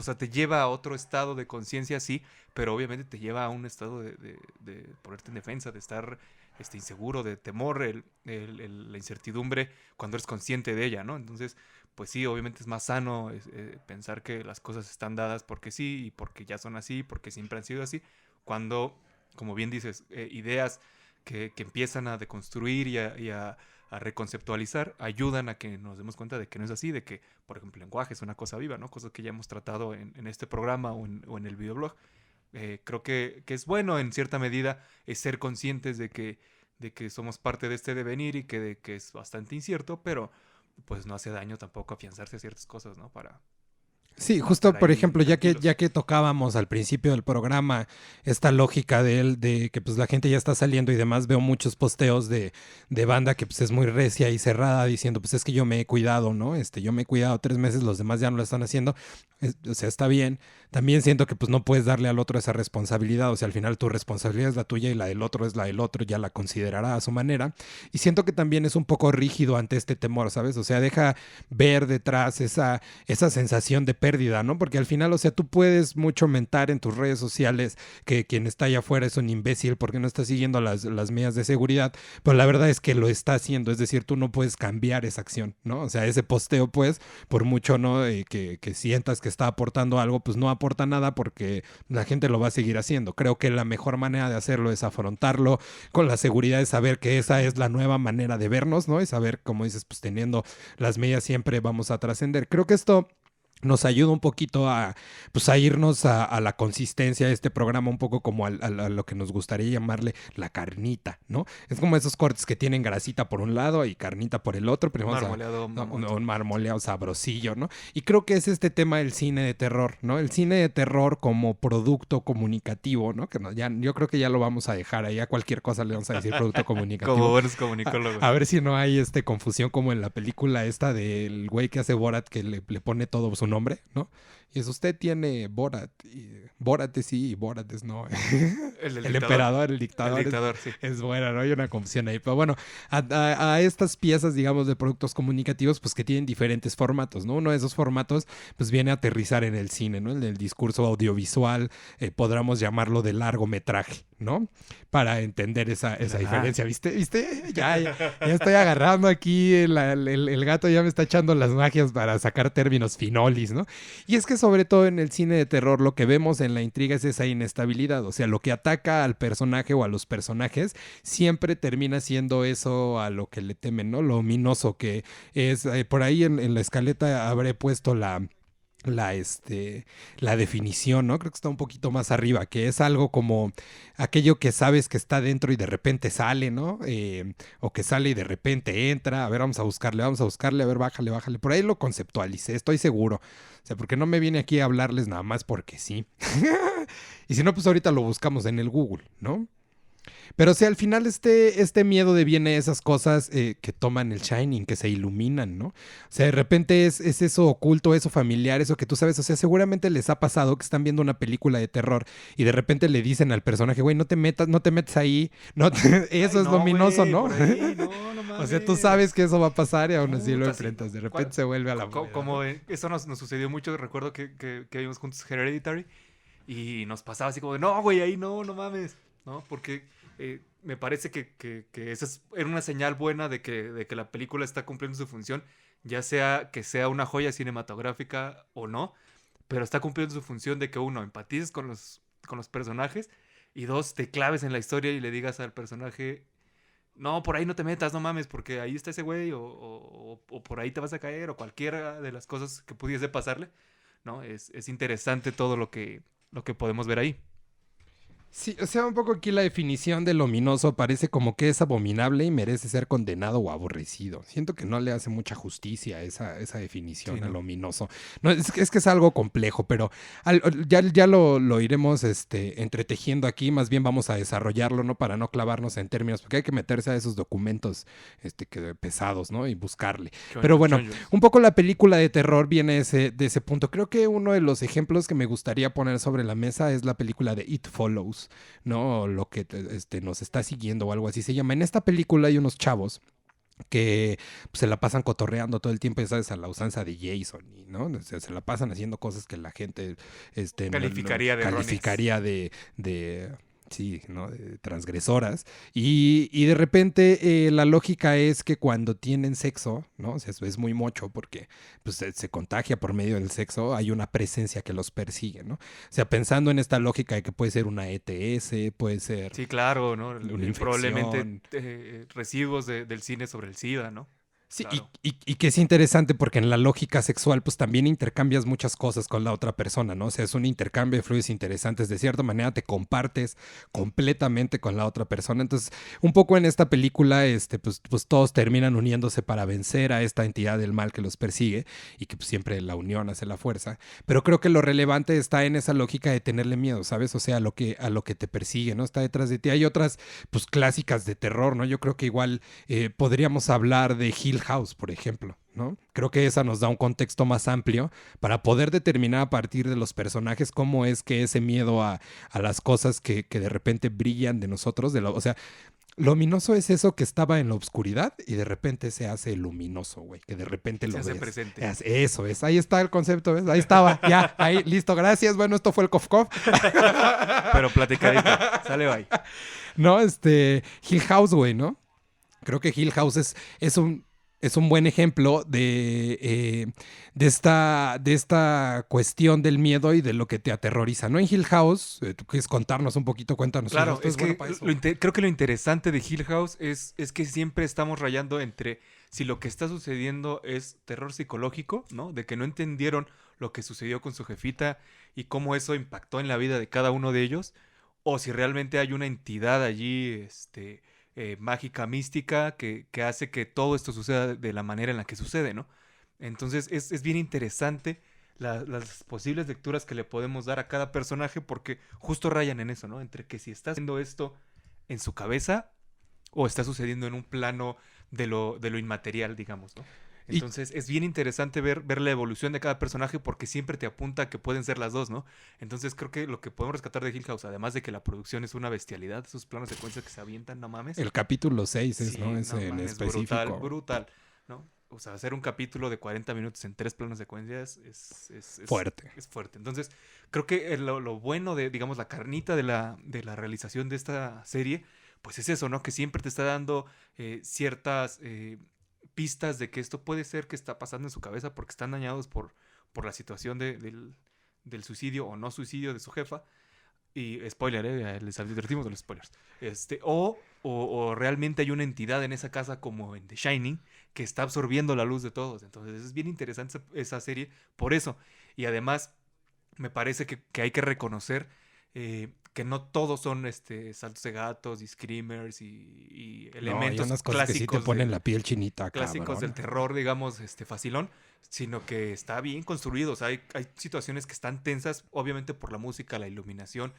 sea, te lleva a otro estado de conciencia, sí, pero obviamente te lleva a un estado de ponerte en defensa, de estar inseguro, de temor, la incertidumbre cuando eres consciente de ella, ¿no? Entonces, pues sí, obviamente es más sano pensar que las cosas están dadas porque sí y porque ya son así, porque siempre han sido así, cuando, como bien dices, ideas que empiezan a deconstruir y a reconceptualizar ayudan a que nos demos cuenta de que no es así, de que, por ejemplo, el lenguaje es una cosa viva, ¿no? Cosas que ya hemos tratado en este programa o en el videoblog. Creo que es bueno en cierta medida ser conscientes de que somos parte de este devenir y que es bastante incierto, pero pues no hace daño tampoco afianzarse a ciertas cosas, ¿no? Sí, justo Para por ir ejemplo, tranquilos. ya que tocábamos al principio del programa esta lógica de que pues la gente ya está saliendo y demás, veo muchos posteos de banda que pues es muy recia y cerrada diciendo pues es que yo me he cuidado, ¿no? Yo me he cuidado 3 meses, los demás ya no lo están haciendo. O sea, está bien. También siento que pues no puedes darle al otro esa responsabilidad, o sea, al final tu responsabilidad es la tuya y la del otro es la del otro, ya la considerará a su manera. Y siento que también es un poco rígido ante este temor, ¿sabes? O sea, deja ver detrás esa sensación de pérdida, ¿no? Porque al final, o sea, tú puedes mucho mentar en tus redes sociales que quien está allá afuera es un imbécil porque no está siguiendo las medidas de seguridad, pero la verdad es que lo está haciendo, es decir, tú no puedes cambiar esa acción, ¿no? O sea, ese posteo, pues, por mucho, ¿no? Que sientas que está aportando algo, pues no aporta nada porque la gente lo va a seguir haciendo. Creo que la mejor manera de hacerlo es afrontarlo con la seguridad de saber que esa es la nueva manera de vernos, ¿no? Y saber, como dices, pues teniendo las medidas siempre vamos a trascender. Creo que esto nos ayuda un poquito a, pues, a irnos a la consistencia de este programa, un poco como a lo que nos gustaría llamarle la carnita, ¿no? Es como esos cortes que tienen grasita por un lado y carnita por el otro, pero vamos Marmoleado, un marmoleado sabrosillo, ¿no? Y creo que es este tema del cine de terror, ¿no? El cine de terror como producto comunicativo, ¿no? Que no, ya, yo creo que ya lo vamos a dejar ahí, a cualquier cosa le vamos a decir producto comunicativo. Como buenos comunicólogos. A ver si no hay confusión como en la película esta del güey que hace Borat que le pone todo su nombre, ¿no? Y es usted tiene Borat. Borat es sí y Borat es no. El emperador, el dictador. El dictador, sí. Es bueno, ¿no? Hay una confusión ahí. Pero bueno, a estas piezas, digamos, de productos comunicativos, pues que tienen diferentes formatos, ¿no? Uno de esos formatos, pues viene a aterrizar en el cine, ¿no? El del discurso audiovisual, podríamos llamarlo de largometraje, ¿no? Para entender esa diferencia. ¿Viste? Ya estoy agarrando aquí, el gato ya me está echando las magias para sacar términos finolis, ¿no? Y es que sobre todo en el cine de terror lo que vemos en la intriga es esa inestabilidad, o sea, lo que ataca al personaje o a los personajes siempre termina siendo eso a lo que le temen, ¿no? Lo ominoso que es, por ahí en la escaleta habré puesto la definición, ¿no? Creo que está un poquito más arriba, que es algo como aquello que sabes que está dentro y de repente sale, ¿no? O que sale y de repente entra. A ver, vamos a buscarle, a ver, bájale. Por ahí lo conceptualicé, estoy seguro. O sea, porque no me viene aquí a hablarles nada más porque sí. Y si no, pues ahorita lo buscamos en el Google, ¿no? Pero si al final este miedo deviene esas cosas que toman el Shining, que se iluminan, ¿no? O sea, de repente es eso oculto, eso familiar, eso que tú sabes. O sea, seguramente les ha pasado que están viendo una película de terror y de repente le dicen al personaje, güey, no te metas ahí. Eso es luminoso, ¿no? No mames. O sea, tú sabes que eso va a pasar y aún así lo enfrentas. De repente se vuelve a la muerte. Como eso nos sucedió mucho. Recuerdo que vimos juntos Hereditary y nos pasaba así como de, no, güey, ahí no mames, ¿no? Porque me parece que esa era una señal buena de que la película está cumpliendo su función, ya sea que sea una joya cinematográfica o no, pero está cumpliendo su función de que uno, empatices con los personajes y dos, te claves en la historia y le digas al personaje, no, por ahí no te metas, no mames, porque ahí está ese güey o por ahí te vas a caer o cualquiera de las cosas que pudiese pasarle, ¿no? Es interesante todo lo que podemos ver ahí. Sí, o sea, un poco aquí la definición del ominoso parece como que es abominable y merece ser condenado o aborrecido. Siento que no le hace mucha justicia a esa definición, Sí, ¿no? al ominoso. No, es que es algo complejo, pero ya lo iremos entretejiendo aquí. Más bien vamos a desarrollarlo, ¿no? Para no clavarnos en términos, porque hay que meterse a esos documentos pesados, ¿no? Y buscarle. Pero bueno, un poco la película de terror viene de ese punto. Creo que uno de los ejemplos que me gustaría poner sobre la mesa es la película de It Follows, ¿no? Lo que nos está siguiendo o algo así se llama. En esta película hay unos chavos que pues, se la pasan cotorreando todo el tiempo, ya sabes, a la usanza de Jason, ¿no? O sea, se la pasan haciendo cosas que la gente calificaría de sí, ¿no? De transgresoras. Y de repente la lógica es que cuando tienen sexo, ¿no? O sea, eso es muy mocho porque pues, se contagia por medio del sexo, hay una presencia que los persigue, ¿no? O sea, pensando en esta lógica de que puede ser una ETS, puede ser... Sí, claro, ¿no? Una infección. Probablemente residuos del cine sobre el SIDA, ¿no? Sí, Claro. y que es interesante porque en la lógica sexual pues también intercambias muchas cosas con la otra persona, ¿no? O sea, es un intercambio de fluidos interesantes. De cierta manera te compartes completamente con la otra persona. Entonces, un poco en esta película, pues todos terminan uniéndose para vencer a esta entidad del mal que los persigue y que pues, siempre la unión hace la fuerza. Pero creo que lo relevante está en esa lógica de tenerle miedo, ¿sabes? O sea, a lo que te persigue, ¿no? Está detrás de ti. Hay otras pues clásicas de terror, ¿no? Yo creo que igual podríamos hablar de Hill House, por ejemplo, ¿no? Creo que esa nos da un contexto más amplio para poder determinar a partir de los personajes cómo es que ese miedo a las cosas que de repente brillan de nosotros, o sea, Luminoso es eso que estaba en la oscuridad y de repente se hace luminoso, güey. Que de repente Se lo hace ves. presente. Eso es. Ahí está el concepto, ¿ves? Ahí estaba. Ya, ahí, listo. Gracias. Bueno, esto fue el Cof Cof. Pero platicadita. Sale, bye. No, Hill House, güey, ¿no? Creo que Hill House es un buen ejemplo de esta cuestión del miedo y de lo que te aterroriza. ¿No? En Hill House, tú quieres contarnos un poquito, cuéntanos. Claro, Esto es que bueno para eso. creo que lo interesante de Hill House es que siempre estamos rayando entre si lo que está sucediendo es terror psicológico, ¿no? De que no entendieron lo que sucedió con su jefita y cómo eso impactó en la vida de cada uno de ellos, o si realmente hay una entidad allí, mágica, mística, que hace que todo esto suceda de la manera en la que sucede, ¿no? Entonces es bien interesante las posibles lecturas que le podemos dar a cada personaje porque justo rayan en eso, ¿no? Entre que si está haciendo esto en su cabeza o está sucediendo en un plano de lo inmaterial, digamos, ¿no? Y Entonces es bien interesante ver la evolución de cada personaje porque siempre te apunta a que pueden ser las dos, ¿no? Entonces creo que lo que podemos rescatar de Hill House, además de que la producción es una bestialidad, esos planos de secuencia que se avientan, no mames. el capítulo 6 es, Sí, ¿no? Es no en mames, brutal, específico. brutal, ¿no? O sea, hacer un capítulo de 40 minutos en 3 planos de secuencia Fuerte. es fuerte. Entonces, creo que lo bueno de, digamos, la carnita de la realización de esta serie, pues es eso, ¿no? Que siempre te está dando ciertas pistas de que esto puede ser que está pasando en su cabeza porque están dañados por la situación del suicidio o no suicidio de su jefa. Y spoiler, les advertimos de los spoilers. O realmente hay una entidad en esa casa como en The Shining que está absorbiendo la luz de todos. Entonces es bien interesante esa serie por eso. Y además me parece que hay que reconocer que no todos son saltos de gatos y screamers y No, hay elementos unas cosas que sí te clásicos ponen la piel chinita, clásicos del cabrón. terror, digamos, facilón, sino que está bien construido. O sea, hay situaciones que están tensas, obviamente por la música, la iluminación,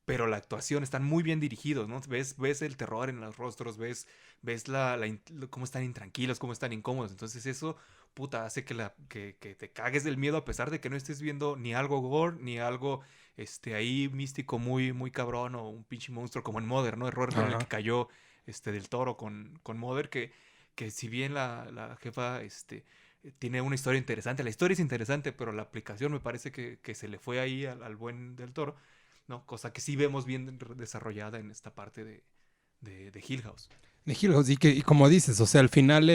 pero la actuación están muy bien dirigidos, ¿no? Ves el terror en los rostros, ves cómo están intranquilos, cómo están incómodos. Entonces eso, puta, hace que te cagues del miedo a pesar de que no estés viendo ni algo gore, ni algo ahí místico muy, muy cabrón o un pinche monstruo como en Mother, ¿no? Error en el que Ajá. cayó del Toro con Mother, que si bien la jefa tiene una historia interesante, la historia es interesante, pero la aplicación me parece que se le fue ahí al buen del Toro, ¿no? Cosa que sí vemos bien desarrollada en esta parte de Hill House. De Hill House, y como dices, o sea, al final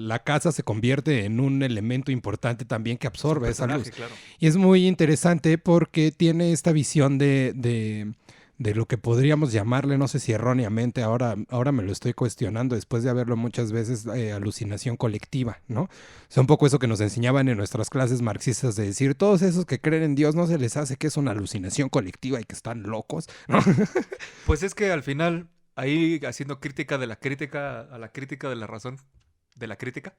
la casa se convierte en un elemento importante también que Es un absorbe esa luz. personaje, claro. Y es muy interesante porque tiene esta visión de lo que podríamos llamarle, no sé si erróneamente, ahora me lo estoy cuestionando después de haberlo muchas veces, alucinación colectiva, ¿no? O sea, un poco eso que nos enseñaban en nuestras clases marxistas de decir, todos esos que creen en Dios no se les hace que es una alucinación colectiva y que están locos, ¿no? Pues es que al final, ahí haciendo crítica de la crítica a la crítica de la razón de la crítica,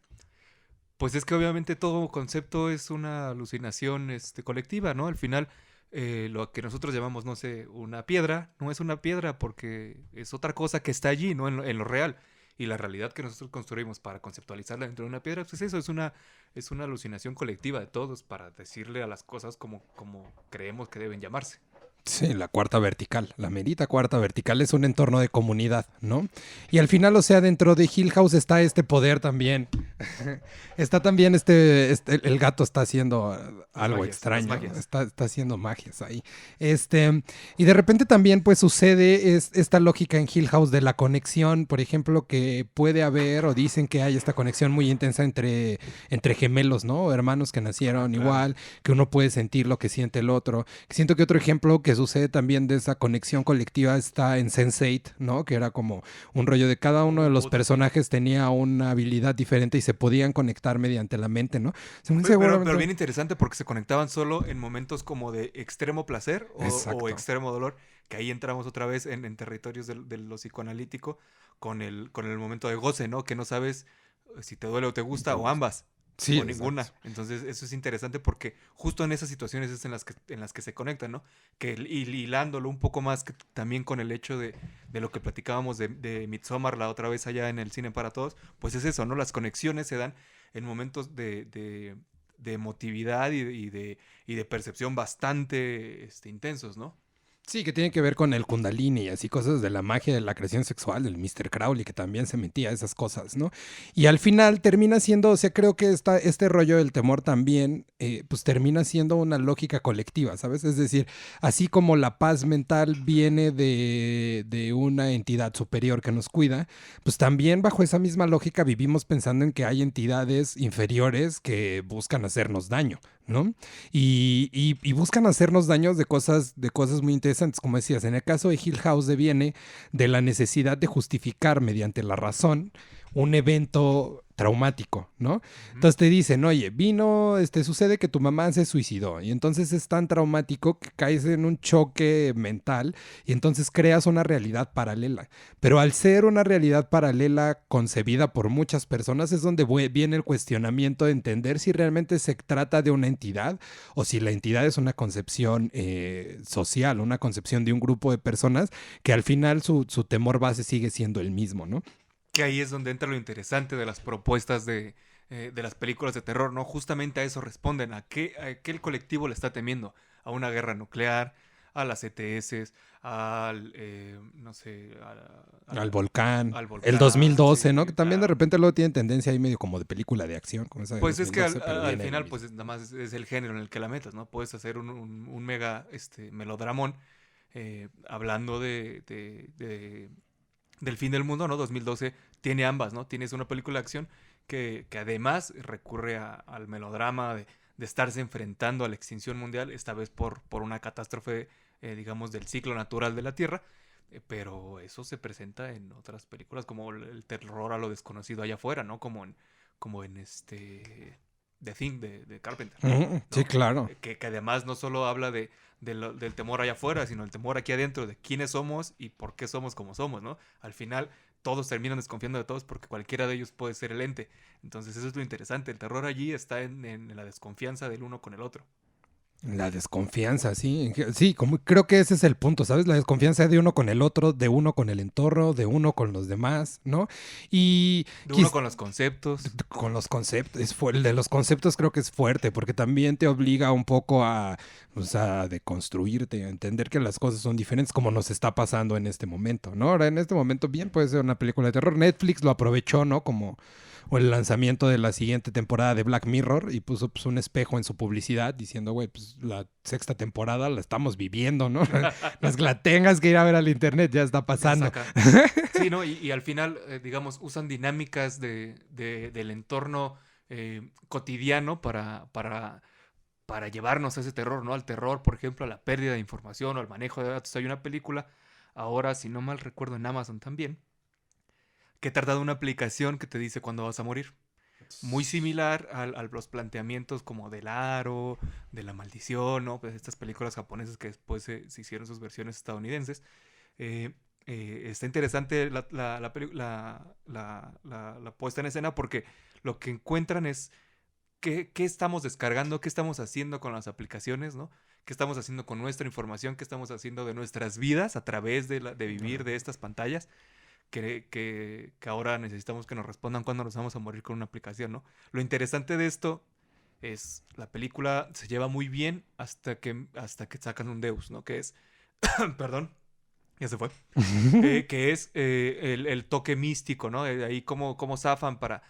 pues es que obviamente todo concepto es una alucinación colectiva, ¿no? Al final, lo que nosotros llamamos, no sé, una piedra, no es una piedra porque es otra cosa que está allí, ¿no? En lo real. Y la realidad que nosotros construimos para conceptualizarla dentro de una piedra, pues eso, es una alucinación colectiva de todos para decirle a las cosas como creemos que deben llamarse. Sí, la cuarta vertical, la merita cuarta vertical es un entorno de comunidad, ¿no? Y al final, o sea, dentro de Hill House está este poder también. Está también el gato está haciendo algo Las extraño, magias. está haciendo magias ahí. Y de repente también pues sucede esta lógica en Hill House de la conexión, por ejemplo, que puede haber o dicen que hay esta conexión muy intensa entre gemelos, ¿no? O hermanos que nacieron Claro. igual, que uno puede sentir lo que siente el otro. Siento que otro ejemplo que sucede también de esa conexión colectiva está en Sense8, ¿no? Que era como un rollo de cada uno de los Puta, sí. personajes tenía una habilidad diferente y se podían conectar mediante la mente, ¿no? Se me Pero seguramente... bien interesante porque se conectaban solo en momentos como de extremo placer o Exacto. extremo dolor, que ahí entramos otra vez en territorios de lo psicoanalítico con el momento de goce, ¿no? Que no sabes si te duele o te gusta o ambas. Sí, O exacto. ninguna. Entonces, eso es interesante porque justo en esas situaciones es en las que se conectan, ¿no? Que hilándolo un poco más también con el hecho de lo que platicábamos de Midsommar la otra vez allá en el Cine para Todos, pues es eso, ¿no? Las conexiones se dan en momentos de emotividad y de percepción bastante intensos, ¿no? Sí, que tiene que ver con el Kundalini y así cosas de la magia de la creación sexual del Mr. Crowley, que también se metía a esas cosas, ¿no? Y al final termina siendo, o sea, creo que este rollo del temor también, pues termina siendo una lógica colectiva, ¿sabes? Es decir, así como la paz mental viene de una entidad superior que nos cuida, pues también bajo esa misma lógica vivimos pensando en que hay entidades inferiores que buscan hacernos daño, ¿no? Y buscan hacernos daños de cosas muy interesantes, como decías, en el caso de Hill House viene de la necesidad de justificar mediante la razón un evento traumático, ¿no? Ujú. Entonces te dicen, oye, sucede que tu mamá se suicidó y entonces es tan traumático que caes en un choque mental y entonces creas una realidad paralela. Pero al ser una realidad paralela concebida por muchas personas es donde viene el cuestionamiento de entender si realmente se trata de una entidad o si la entidad es una concepción social, una concepción de un grupo de personas que al final su temor base sigue siendo el mismo, ¿no? Que ahí es donde entra lo interesante de las propuestas de las películas de terror, ¿no? Justamente a eso responden, a qué el colectivo le está temiendo, a una guerra nuclear, a las ETS, no sé, Al volcán. al El volcán, 2012, ¿no? sí, Que también de claro. repente luego tiene tendencia ahí medio como de película de acción, como esa de Pues es que 2012, pero al viene del final, mismo. pues nada más es el género en el que la metas, ¿no? Puedes hacer un mega melodramón hablando del fin del mundo, ¿no? 2012 tiene ambas, ¿no? Tienes una película de acción que además recurre al melodrama de estarse enfrentando a la extinción mundial, esta vez por una catástrofe, digamos, del ciclo natural de la Tierra. Pero eso se presenta en otras películas como el terror a lo desconocido allá afuera, ¿no? Como en The Thing de Carpenter, Sí, ¿no? claro. Que además no solo habla del temor allá afuera, sino el temor aquí adentro, de quiénes somos y por qué somos como somos, ¿no? Al final todos terminan desconfiando de todos porque cualquiera de ellos puede ser el ente. Entonces eso es lo interesante, el terror allí está en la desconfianza del uno con el otro. La desconfianza, sí. Sí, como creo que ese es el punto, ¿sabes? La desconfianza de uno con el otro, de uno con el entorno, de uno con los demás, ¿no? Y De uno con los conceptos. con los conceptos, el de los conceptos creo que es fuerte, porque también te obliga un poco o sea, deconstruirte, a entender que las cosas son diferentes como nos está pasando en este momento, ¿no? Ahora, en este momento bien puede ser una película de terror. Netflix lo aprovechó, ¿no? Como o el lanzamiento de la siguiente temporada de Black Mirror y puso pues, un espejo en su publicidad diciendo, güey, pues la sexta temporada la estamos viviendo, ¿no? No es que la tengas que ir a ver al internet, ya está Ya pasando. saca. Sí, ¿no? Y al final, digamos, usan dinámicas del entorno cotidiano para llevarnos a ese terror, ¿no? Al terror, por ejemplo, a la pérdida de información o al manejo de datos. Hay una película, ahora, si no mal recuerdo, en Amazon también, que trata de una aplicación que te dice cuándo vas a morir. Muy similar a los planteamientos como del aro, de la maldición, ¿no? Pues estas películas japonesas que después se hicieron sus versiones estadounidenses. Eh, Está interesante la puesta en escena porque lo que encuentran es qué estamos descargando, qué estamos haciendo con las aplicaciones, ¿no? ¿Qué estamos haciendo con nuestra información? ¿Qué estamos haciendo de nuestras vidas a través de vivir de estas pantallas? Que ahora necesitamos que nos respondan cuándo nos vamos a morir con una aplicación, ¿no? Lo interesante de esto es la película se lleva muy bien hasta que sacan un Deus, ¿no? Que es, perdón, ya se fue, que es el toque místico, ¿no? De ahí cómo zafan para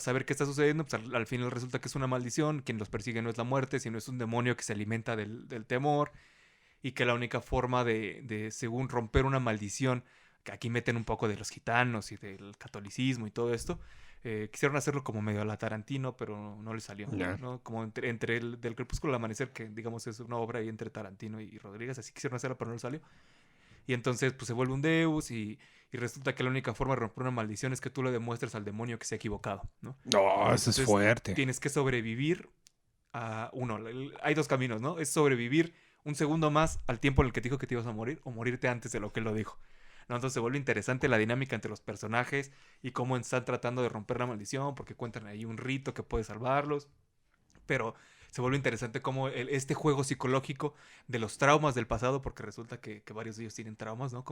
saber qué está sucediendo, pues al final resulta que es una maldición, quien los persigue no es la muerte, sino es un demonio que se alimenta del temor y que la única forma según romper una maldición, que aquí meten un poco de los gitanos y del catolicismo y todo esto, quisieron hacerlo como medio a la Tarantino, pero no le salió, Ya. ¿no? Como entre el del Crepúsculo al Amanecer, que digamos es una obra ahí entre Tarantino y Rodríguez, así quisieron hacerlo, pero no le salió. Y entonces pues se vuelve un Deus y resulta que la única forma de romper una maldición es que tú le demuestres al demonio que se ha equivocado, ¿no? No, eso es Entonces fuerte. tienes que sobrevivir hay dos caminos, ¿no? Es sobrevivir un segundo más al tiempo en el que te dijo que te ibas a morir o morirte antes de lo que él lo dijo. ¿No? Entonces se vuelve interesante la dinámica entre los personajes y cómo están tratando de romper la maldición porque cuentan ahí un rito que puede salvarlos. Pero se vuelve interesante cómo este juego psicológico de los traumas del pasado, porque resulta que varios de ellos tienen traumas, ¿no?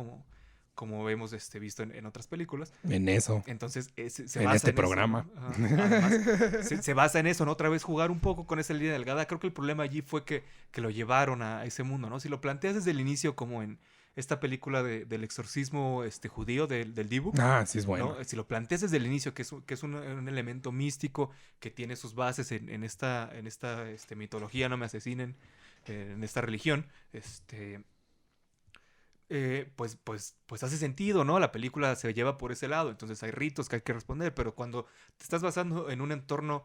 como hemos visto en otras películas. En eso. Entonces, se En basa este en programa. eso. Además, se basa en eso, ¿no? Otra vez jugar un poco con esa línea delgada. Creo que el problema allí fue que lo llevaron a ese mundo, ¿no? Si lo planteas desde el inicio, como en esta película del exorcismo judío del Dibu, Ah, sí es bueno. ¿no? Si lo planteas desde el inicio, que es un elemento místico que tiene sus bases en esta mitología, no me asesinen, en esta religión, pues hace sentido, ¿no? La película se lleva por ese lado, entonces hay ritos que hay que responder, pero cuando te estás basando en un entorno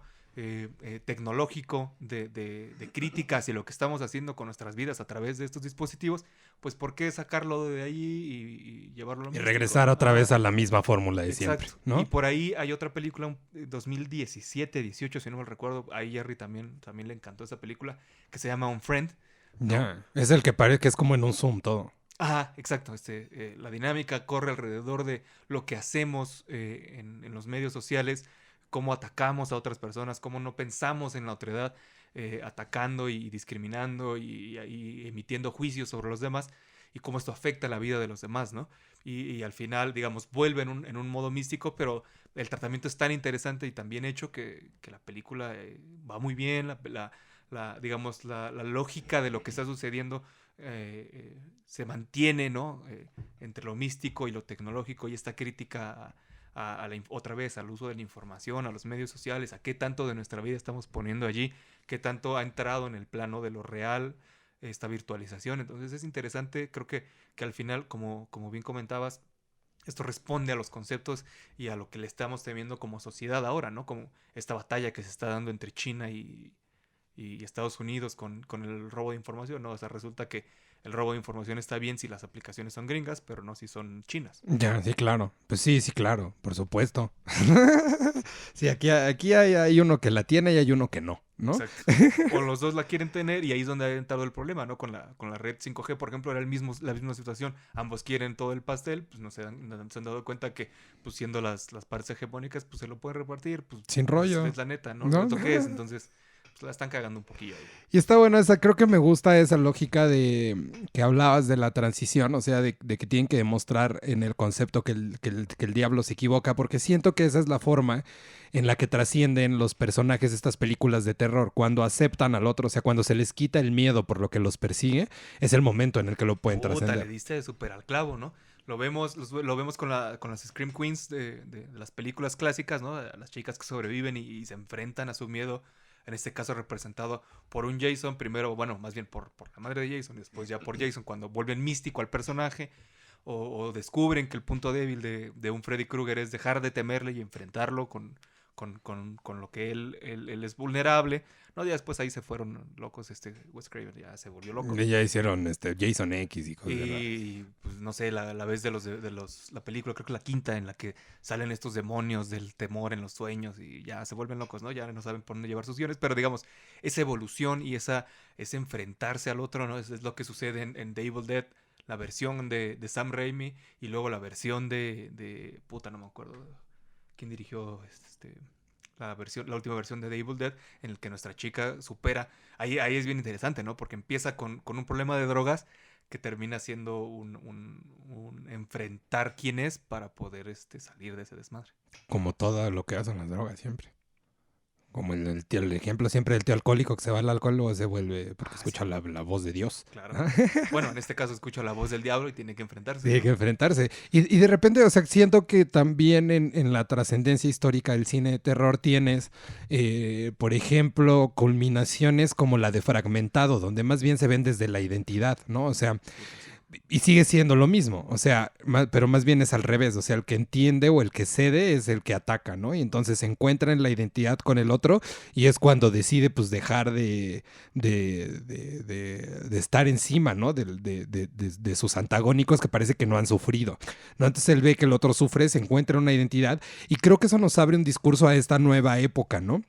tecnológico de críticas y lo que estamos haciendo con nuestras vidas a través de estos dispositivos, pues ¿por qué sacarlo de ahí y llevarlo a lo Y místico? regresar otra vez a la misma fórmula de Exacto. siempre, ¿no? Y por ahí hay otra película, 2017, 18, si no me recuerdo, ahí Jerry también le encantó esa película, que se llama Unfriend. Ya, es el que parece que es como en un Zoom todo. Ajá, exacto. La dinámica corre alrededor de lo que hacemos en los medios sociales, cómo atacamos a otras personas, cómo no pensamos en la otredad, atacando y discriminando y emitiendo juicios sobre los demás, y cómo esto afecta la vida de los demás, ¿no? Y al final, digamos, vuelve en un modo místico, pero el tratamiento es tan interesante y tan bien hecho que la película va muy bien, digamos, la lógica de lo que está sucediendo se mantiene, ¿no? Entre lo místico y lo tecnológico, y esta crítica otra vez al uso de la información, a los medios sociales, a qué tanto de nuestra vida estamos poniendo allí, qué tanto ha entrado en el plano de lo real esta virtualización. Entonces es interesante, creo que al final, como bien comentabas, esto responde a los conceptos y a lo que le estamos temiendo como sociedad ahora, ¿no? Como esta batalla que se está dando entre China y Estados Unidos con el robo de información, ¿no? O sea, resulta que el robo de información está bien si las aplicaciones son gringas, pero no si son chinas. Ya, sí, claro. Pues sí, claro, por supuesto. Sí, aquí hay uno que la tiene y hay uno que no, ¿no? Exacto. O los dos la quieren tener, y ahí es donde ha entrado el problema, ¿no? Con la red 5G, por ejemplo, era la misma situación. Ambos quieren todo el pastel, pues no se han dado cuenta que, pues siendo las partes hegemónicas, pues se lo pueden repartir. Pues, Sin rollo. Es la neta, ¿no? ¿No? ¿Esto qué es? Entonces, pues la están cagando un poquillo ahí. Y está bueno creo que me gusta esa lógica de que hablabas de la transición, o sea, de que tienen que demostrar en el concepto que el diablo se equivoca, porque siento que esa es la forma en la que trascienden los personajes de estas películas de terror, cuando aceptan al otro, o sea, cuando se les quita el miedo por lo que los persigue, es el momento en el que lo pueden Puta, trascender. le diste súper al clavo, ¿no? Lo vemos con las Scream Queens de las películas clásicas, ¿no? Las chicas que sobreviven y se enfrentan a su miedo, en este caso representado por un Jason, primero, bueno, más bien por la madre de Jason, y después ya por Jason, cuando vuelven místico al personaje, o descubren que el punto débil de un Freddy Krueger es dejar de temerle y enfrentarlo con lo que él es vulnerable. No, ya después ahí se fueron locos, Wes Craven ya se volvió loco. Y ya hicieron Jason X y cosas Y pues no sé, la vez de la película, creo que la quinta, en la que salen estos demonios del temor en los sueños y ya se vuelven locos, ¿no? Ya no saben por dónde llevar sus guiones, pero digamos, esa evolución y ese enfrentarse al otro, ¿no? Es lo que sucede en The Evil Dead, la versión de Sam Raimi, y luego la versión de puta, no me acuerdo quién dirigió la última versión de The Evil Dead, en el que nuestra chica supera. Ahí es bien interesante, ¿no? Porque empieza con un problema de drogas que termina siendo un enfrentar quién es para poder salir de ese desmadre. Como todo lo que hacen las drogas siempre. Como el ejemplo siempre del tío alcohólico que se va al alcohol, luego se vuelve porque escucha sí. la voz de Dios. Claro. Bueno, en este caso escucha la voz del diablo y tiene que enfrentarse. Tiene que enfrentarse. Y de repente, o sea, siento que también en la trascendencia histórica del cine de terror tienes, por ejemplo, culminaciones como la de Fragmentado, donde más bien se ven desde la identidad, ¿no? O sea, y sigue siendo lo mismo, o sea, pero más bien es al revés, o sea, el que entiende o el que cede es el que ataca, ¿no? Y entonces se encuentra en la identidad con el otro y es cuando decide, pues, dejar de estar encima, ¿no? De sus antagónicos que parece que no han sufrido, ¿no? Entonces él ve que el otro sufre, se encuentra en una identidad y creo que eso nos abre un discurso a esta nueva época, ¿no?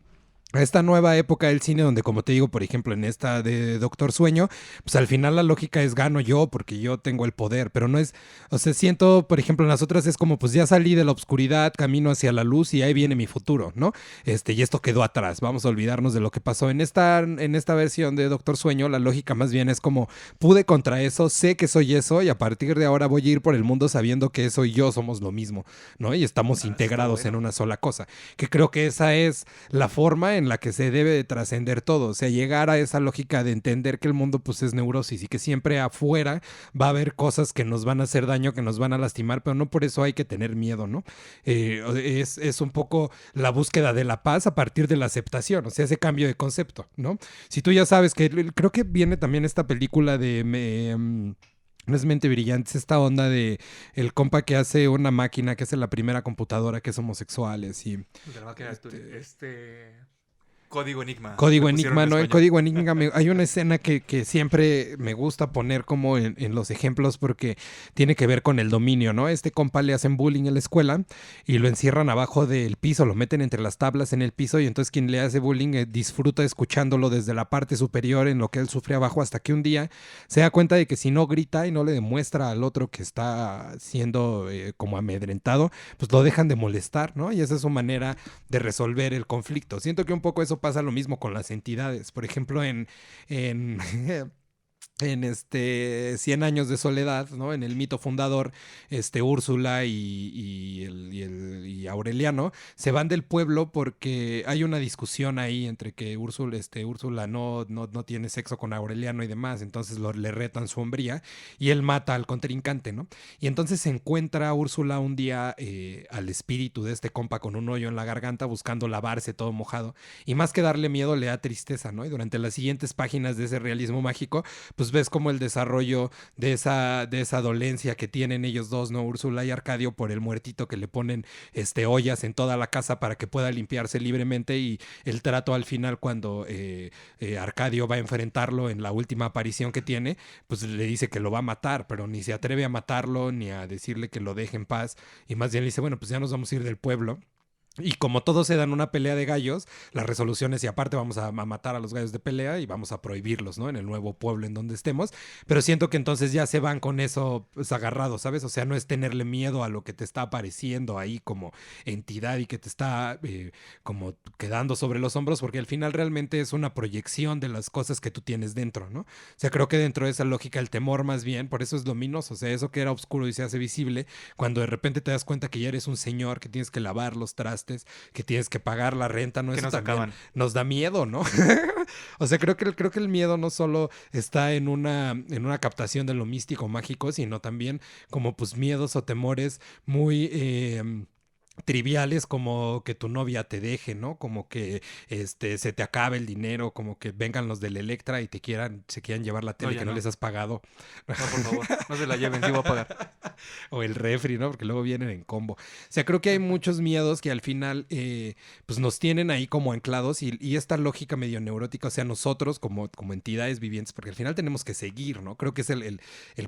a esta nueva época del cine donde, como te digo, por ejemplo, en esta de Doctor Sueño, pues al final la lógica es gano yo porque yo tengo el poder, pero no es, o sea, siento, por ejemplo, en las otras es como, pues ya salí de la oscuridad, camino hacia la luz y ahí viene mi futuro, ¿no? Y esto quedó atrás, vamos a olvidarnos de lo que pasó. En esta versión de Doctor Sueño, la lógica más bien es como, pude contra eso, sé que soy eso y a partir de ahora voy a ir por el mundo sabiendo que eso y yo somos lo mismo, ¿no? Y estamos Ah, eso está integrados en bueno. una sola cosa, que creo que esa es la forma en la que se debe de trascender todo, o sea, llegar a esa lógica de entender que el mundo pues es neurosis y que siempre afuera va a haber cosas que nos van a hacer daño, que nos van a lastimar, pero no por eso hay que tener miedo, ¿no? Es un poco la búsqueda de la paz a partir de la aceptación, o sea, ese cambio de concepto, ¿no? Si tú ya sabes que creo que viene también esta película de... no es mente brillante, es esta onda de el compa que hace una máquina, que hace la primera computadora, que es homosexuales y De la máquina de este, Código Enigma. Le Código pusieron Enigma, en ¿no? En español. Código Enigma hay una escena que siempre me gusta poner como en los ejemplos porque tiene que ver con el dominio, ¿no? Este compa le hacen bullying en la escuela y lo encierran abajo del piso, lo meten entre las tablas en el piso y entonces quien le hace bullying disfruta escuchándolo desde la parte superior en lo que él sufre abajo hasta que un día se da cuenta de que si no grita y no le demuestra al otro que está siendo como amedrentado, pues lo dejan de molestar, ¿no? Y esa es su manera de resolver el conflicto. Siento que un poco eso pasa lo mismo con las entidades. Por ejemplo, en en 100 años de soledad, ¿no? En el mito fundador, Úrsula y Aureliano se van del pueblo porque hay una discusión ahí entre que Úrsula no tiene sexo con Aureliano y demás, entonces le retan su hombría y él mata al contrincante, ¿no? Y entonces se encuentra Úrsula un día al espíritu de este compa con un hoyo en la garganta buscando lavarse todo mojado y más que darle miedo le da tristeza, ¿no? Y durante las siguientes páginas de ese realismo mágico pues ves como el desarrollo de esa dolencia que tienen ellos dos, ¿no? Úrsula y Arcadio por el muertito que le ponen ollas en toda la casa para que pueda limpiarse libremente y el trato al final cuando Arcadio va a enfrentarlo en la última aparición que tiene, pues le dice que lo va a matar, pero ni se atreve a matarlo ni a decirle que lo deje en paz y más bien le dice, bueno, pues ya nos vamos a ir del pueblo. Y como todos se dan una pelea de gallos, la resolución es y aparte vamos a matar a los gallos de pelea y vamos a prohibirlos, ¿no? En el nuevo pueblo en donde estemos. Pero siento que entonces ya se van con eso pues, agarrados, ¿sabes? O sea, no es tenerle miedo a lo que te está apareciendo ahí como entidad y que te está como quedando sobre los hombros, porque al final realmente es una proyección de las cosas que tú tienes dentro, ¿no? O sea, creo que dentro de esa lógica el temor más bien, por eso es luminoso, o sea, eso que era oscuro y se hace visible, cuando de repente te das cuenta que ya eres un señor, que tienes que lavar los trastes, que tienes que pagar la renta, ¿no? Que Eso nos también acaban. nos da miedo, ¿no? O sea, creo que el miedo no solo está en una captación de lo místico mágico, sino también como pues miedos o temores muy triviales como que tu novia te deje, ¿no? Como que se te acabe el dinero, como que vengan los del Electra y se quieran llevar la No, tele ya que no no. les has pagado. No, por favor. No se la lleven, sí voy a pagar. O el refri, ¿no? Porque luego vienen en combo. O sea, creo que hay muchos miedos que al final, pues nos tienen ahí como anclados y esta lógica medio neurótica, o sea, nosotros como entidades vivientes, porque al final tenemos que seguir, ¿no? Creo que es el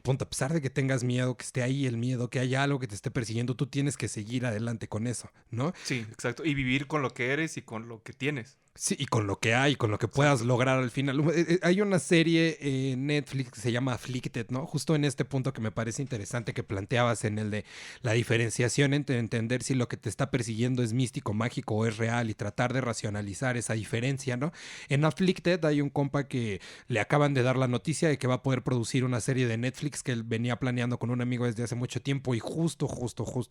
punto. A pesar de que tengas miedo, que esté ahí el miedo, que haya algo que te esté persiguiendo, tú tienes que seguir adelante con eso, ¿no? Sí, exacto. Y vivir con lo que eres y con lo que tienes. Sí, y con lo que hay, con lo que puedas Exacto. lograr al final. Hay una serie en Netflix que se llama Afflicted, ¿no? Justo en este punto que me parece interesante que planteabas en el de la diferenciación entre entender si lo que te está persiguiendo es místico, mágico o es real y tratar de racionalizar esa diferencia, ¿no? En Afflicted hay un compa que le acaban de dar la noticia de que va a poder producir una serie de Netflix que él venía planeando con un amigo desde hace mucho tiempo y justo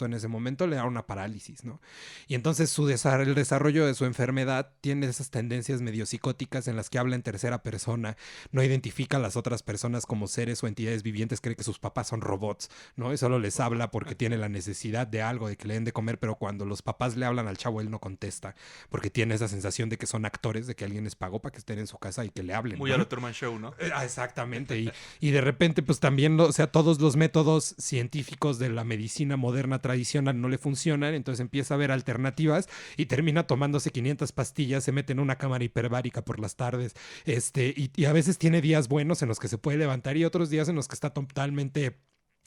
en ese momento le da una parálisis, ¿no? Y entonces el desarrollo de su enfermedad tiene esas tendencias medio psicóticas en las que habla en tercera persona, no identifica a las otras personas como seres o entidades vivientes, cree que sus papás son robots, ¿no? Y solo les habla porque tiene la necesidad de algo, de que le den de comer, pero cuando los papás le hablan al chavo, él no contesta, porque tiene esa sensación de que son actores, de que alguien les pagó para que estén en su casa y que le hablen, Muy ¿no? a lo Truman Show, ¿no? Exactamente, y de repente pues también, o sea, todos los métodos científicos de la medicina moderna tradicional no le funcionan, entonces empieza a ver alternativas y termina tomándose 500 pastillas, se mete en una cámara hiperbárica por las tardes, y a veces tiene días buenos en los que se puede levantar y otros días en los que está totalmente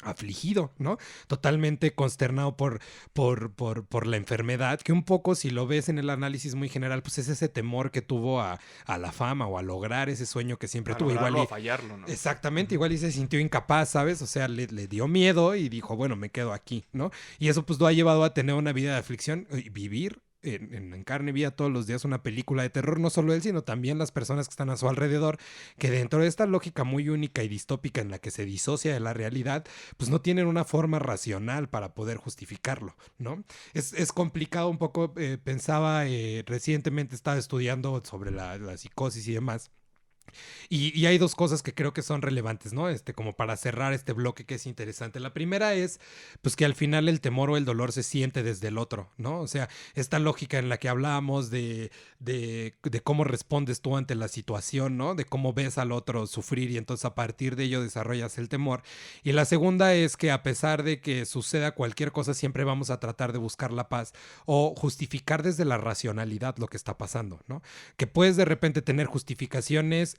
afligido, ¿no? Totalmente consternado por la enfermedad, que un poco, si lo ves en el análisis muy general, pues es ese temor que tuvo a la fama o a lograr ese sueño que siempre A tuvo. Igual lograrlo o y, a fallarlo, ¿no? exactamente, Ujú. igual y se sintió incapaz, ¿sabes? O sea, le dio miedo y dijo, bueno, me quedo aquí, ¿no? Y eso pues lo ha llevado a tener una vida de aflicción y vivir en carne viva todos los días una película de terror, no solo él, sino también las personas que están a su alrededor, que dentro de esta lógica muy única y distópica en la que se disocia de la realidad, pues no tienen una forma racional para poder justificarlo, ¿no? Es complicado un poco, pensaba, recientemente estaba estudiando sobre la psicosis y demás. Y hay dos cosas que creo que son relevantes, ¿no? Como para cerrar este bloque que es interesante. La primera es, pues que al final el temor o el dolor se siente desde el otro, ¿no? O sea, esta lógica en la que hablábamos de cómo respondes tú ante la situación, ¿no? De cómo ves al otro sufrir y entonces a partir de ello desarrollas el temor. Y la segunda es que a pesar de que suceda cualquier cosa, siempre vamos a tratar de buscar la paz o justificar desde la racionalidad lo que está pasando, ¿no? Que puedes de repente tener justificaciones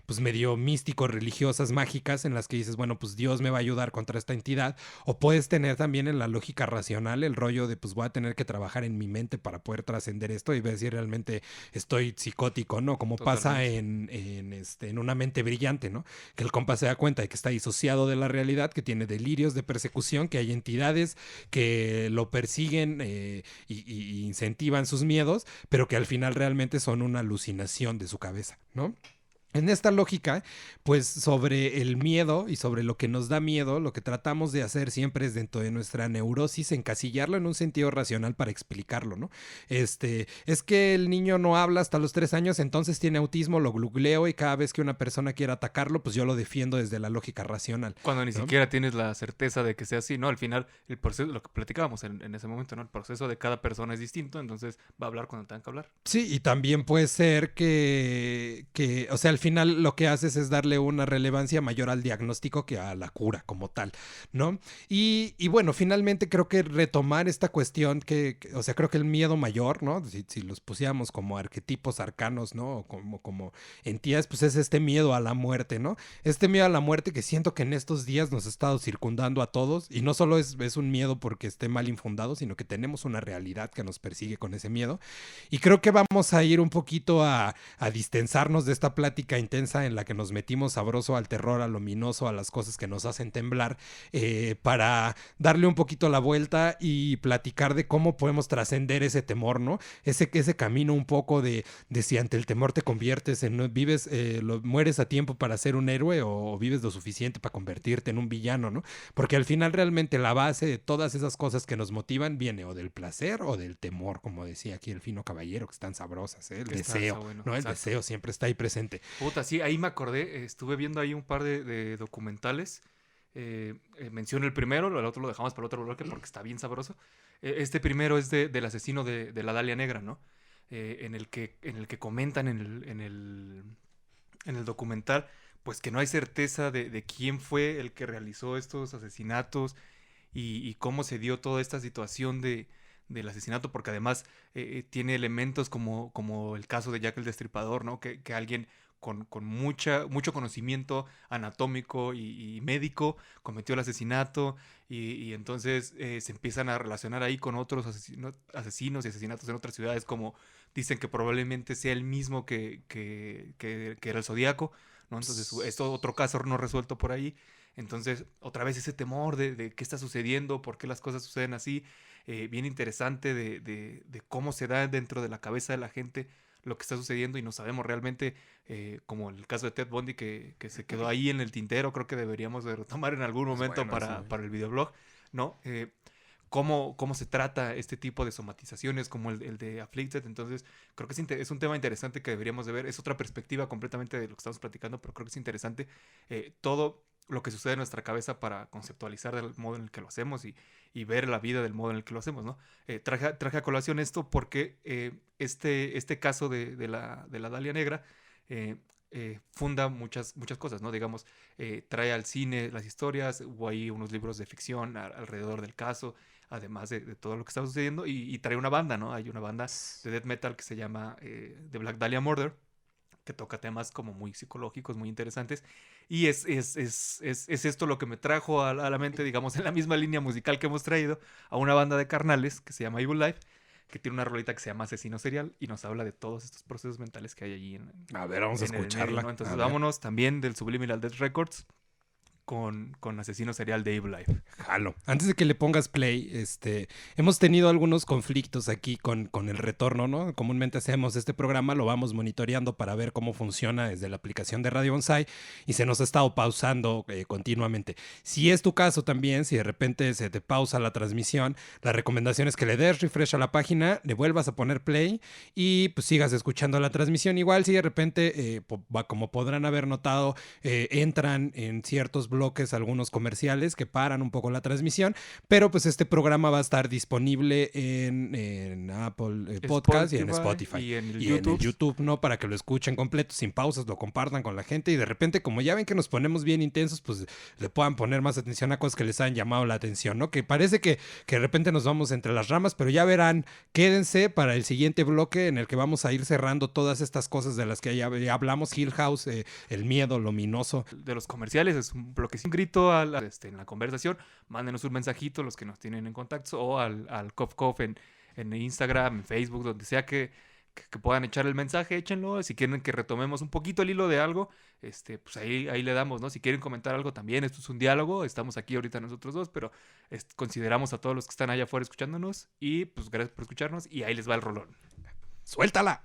pues medio místicos, religiosas, mágicas, en las que dices, bueno, pues Dios me va a ayudar contra esta entidad, o puedes tener también en la lógica racional el rollo de pues voy a tener que trabajar en mi mente para poder trascender esto y ver si realmente estoy psicótico, ¿no? Como pasa Totalmente. en una mente brillante, ¿no? Que el compa se da cuenta de que está disociado de la realidad, que tiene delirios de persecución, que hay entidades que lo persiguen y incentivan sus miedos, pero que al final realmente son una alucinación de su cabeza, ¿no? En esta lógica, pues sobre el miedo y sobre lo que nos da miedo, lo que tratamos de hacer siempre es dentro de nuestra neurosis encasillarlo en un sentido racional para explicarlo, ¿no? Es que el niño no habla hasta los 3 años, entonces tiene autismo, lo googleo y cada vez que una persona quiera atacarlo, pues yo lo defiendo desde la lógica racional, Cuando ni ¿no? siquiera tienes la certeza de que sea así, ¿no? Al final, el proceso, lo que platicábamos en ese momento, ¿no? El proceso de cada persona es distinto, entonces va a hablar cuando tenga que hablar. Sí, y también puede ser o sea, al final lo que haces es darle una relevancia mayor al diagnóstico que a la cura como tal, ¿no? Y bueno, finalmente creo que retomar esta cuestión o sea, creo que el miedo mayor, ¿no? Si los pusiéramos como arquetipos arcanos, ¿no? O como entidades, pues es este miedo a la muerte, ¿no? Este miedo a la muerte que siento que en estos días nos ha estado circundando a todos, y no solo es un miedo porque esté mal infundado, sino que tenemos una realidad que nos persigue con ese miedo. Y creo que vamos a ir un poquito a distensarnos de esta plática intensa en la que nos metimos sabroso al terror, al ominoso, a las cosas que nos hacen temblar, para darle un poquito la vuelta y platicar de cómo podemos trascender ese temor, ¿no? Ese camino un poco de si ante el temor te conviertes en, vives, mueres a tiempo para ser un héroe o vives lo suficiente para convertirte en un villano, ¿no? Porque al final realmente la base de todas esas cosas que nos motivan viene o del placer o del temor, como decía aquí el fino caballero, que están sabrosas, ¿eh? El Que está deseo, bueno, ¿no? El exacto. deseo siempre está ahí presente. Puta, sí, ahí me acordé, estuve viendo ahí un par de documentales. Menciono el primero, el otro lo dejamos para el otro bloque porque está bien sabroso. Este primero es del asesino de la Dalia Negra, ¿no? En el que comentan en el documental, pues que no hay certeza de quién fue el que realizó estos asesinatos y cómo se dio toda esta situación del asesinato, porque además tiene elementos como el caso de Jack el Destripador, ¿no? Que alguien con mucho conocimiento anatómico y médico cometió el asesinato y entonces se empiezan a relacionar ahí con otros asesinos y asesinatos en otras ciudades, como dicen que probablemente sea el mismo que era el Zodíaco, ¿no? Entonces, esto otro caso no resuelto por ahí. Entonces, otra vez ese temor de qué está sucediendo, por qué las cosas suceden así, bien interesante de cómo se da dentro de la cabeza de la gente lo que está sucediendo y no sabemos realmente, como el caso de Ted Bundy que se quedó ahí en el tintero, creo que deberíamos de retomar en algún Es momento bueno, sí. para el videoblog, ¿no? Cómo se trata este tipo de somatizaciones como el de Afflicted. Entonces creo que es un tema interesante que deberíamos de ver. Es otra perspectiva completamente de lo que estamos platicando, pero creo que es interesante todo lo que sucede en nuestra cabeza para conceptualizar del modo en el que lo hacemos y ver la vida del modo en el que lo hacemos, ¿no? Traje a colación esto porque este caso de la Dalia Negra funda muchas cosas, ¿no? Digamos, trae al cine las historias, hubo ahí unos libros de ficción alrededor del caso, además de todo lo que estaba sucediendo, y trae una banda, ¿no? Hay una banda de death metal que se llama The Black Dahlia Murder, que toca temas como muy psicológicos, muy interesantes. Y es esto lo que me trajo a la mente, digamos, en la misma línea musical que hemos traído, a una banda de carnales que se llama Evil Life, que tiene una rolita que se llama Asesino Serial y nos habla de todos estos procesos mentales que hay allí A ver, vamos a en el medio, escucharla. ¿no? Entonces A ver. vámonos también del Subliminal Death Records con Asesino Serial de Evil Life. Jalo. Antes de que le pongas play, hemos tenido algunos conflictos aquí con el retorno, ¿no? Comúnmente hacemos este programa, lo vamos monitoreando para ver cómo funciona desde la aplicación de Radio Bonsai y se nos ha estado pausando continuamente. Si es tu caso también, si de repente se te pausa la transmisión, la recomendación es que le des refresh a la página, le vuelvas a poner play y pues sigas escuchando la transmisión. Igual si de repente, como podrán haber notado, entran en ciertos bloques algunos comerciales que paran un poco la transmisión, pero pues este programa va a estar disponible en Apple Podcast y en Spotify y en el en el YouTube, ¿no? Para que lo escuchen completo, sin pausas, lo compartan con la gente y de repente, como ya ven que nos ponemos bien intensos, pues le puedan poner más atención a cosas que les han llamado la atención, ¿no? Que parece que de repente nos vamos entre las ramas, pero ya verán, quédense para el siguiente bloque en el que vamos a ir cerrando todas estas cosas de las que ya hablamos, Hill House, el miedo, lo ominoso. De los comerciales, es un bloque sin grito en la conversación, mándenos un mensajito los que nos tienen en contacto o al Cof Cof en Instagram, en Facebook, donde sea que puedan echar el mensaje, échenlo. Si quieren que retomemos un poquito el hilo de algo, pues ahí le damos, ¿no? Si quieren comentar algo también, esto es un diálogo, estamos aquí ahorita nosotros dos, pero consideramos a todos los que están allá afuera escuchándonos y pues gracias por escucharnos y ahí les va el rolón. ¡Suéltala!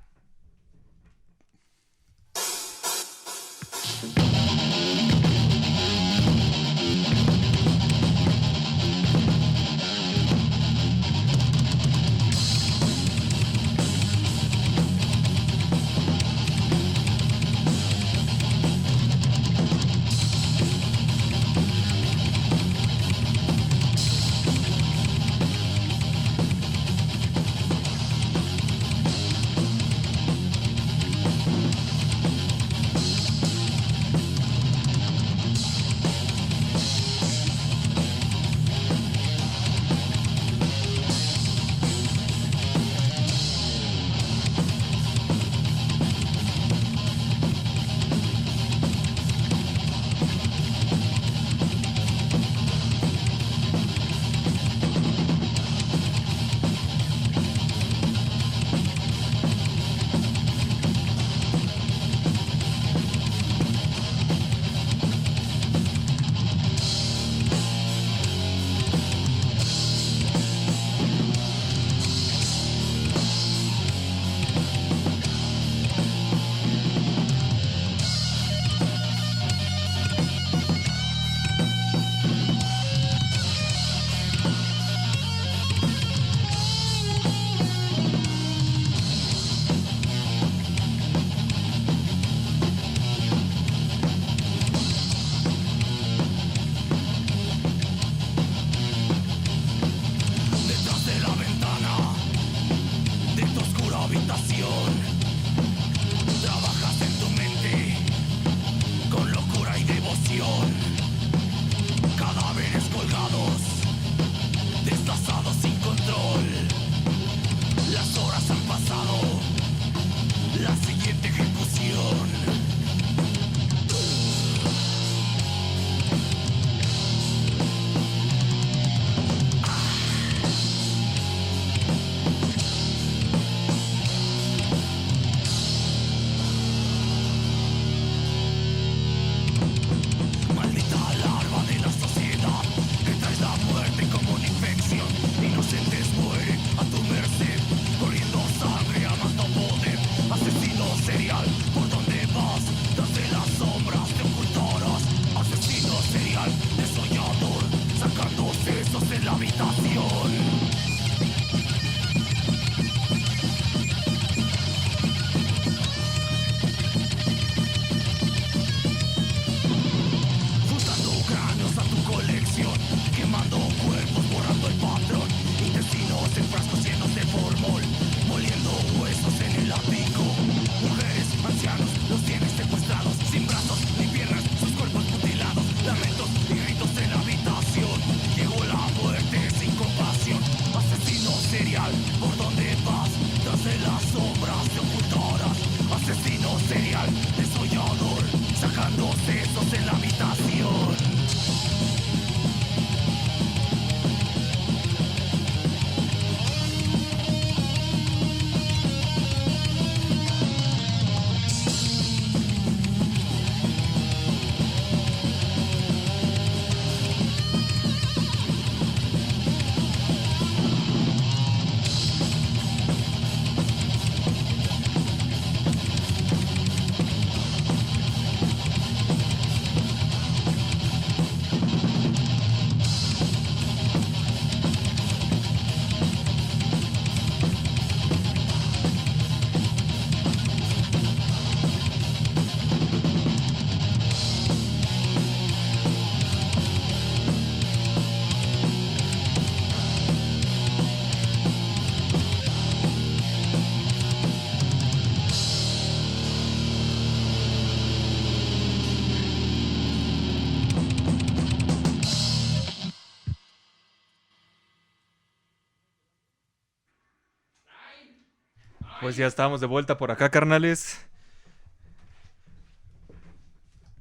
Pues ya estamos de vuelta por acá, carnales.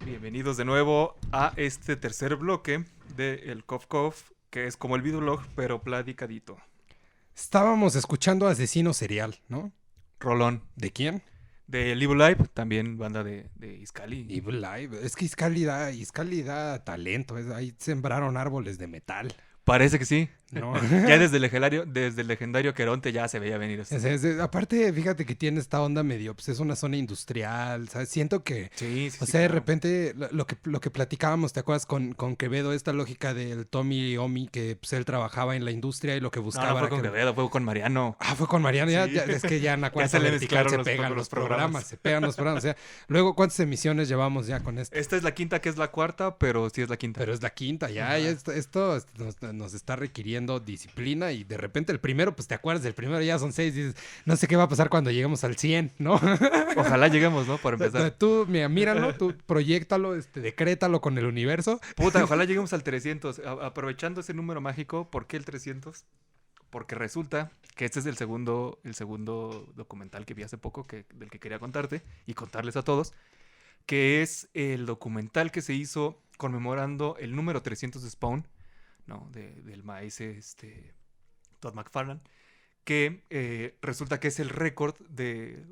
Bienvenidos de nuevo a este tercer bloque de El Cof Cof, que es como el videolog, pero platicadito. Estábamos escuchando Asesino Serial, ¿no? Rolón. ¿De quién? De Evil Live, también banda de Izcali. Evil Live. Es que Izcali da talento. Ahí sembraron árboles de metal, Parece que sí. ¿no? Ya desde el legendario Queronte ya se veía venir esto. Aparte, fíjate que tiene esta onda medio, pues es una zona industrial, ¿sabes? Siento que, Sí, o sea, de repente, lo que platicábamos, ¿te acuerdas con Quevedo? Esta lógica del Tommy Omi, que pues él trabajaba en la industria y lo que buscaba No fue era con Quevedo, fue con Mariano. fue con Mariano, Sí. es que ya en la Ya cuarta se le vertical mezclaron se pegan los los programas. programas, se pegan los programas. O sea, luego, ¿cuántas emisiones llevamos ya con esto? Esta es la quinta, que es la cuarta, pero sí es la quinta. Pero es la quinta, ya Ajá. esto nos está requiriendo disciplina y de repente el primero, pues te acuerdas del primero, ya son 6, dices, no sé qué va a pasar cuando lleguemos al 100, ¿no? Ojalá lleguemos, ¿no? Para empezar. Tú, mira, míralo, tú proyéctalo, decrétalo con el universo. Puta, ojalá lleguemos al 300. Aprovechando ese número mágico, ¿por qué el 300? Porque resulta que este es el segundo documental que vi hace poco, del que quería contarte y contarles a todos, que es el documental que se hizo conmemorando el número 300 de Spawn, ¿no? Del maese Todd McFarlane, que resulta que es el récord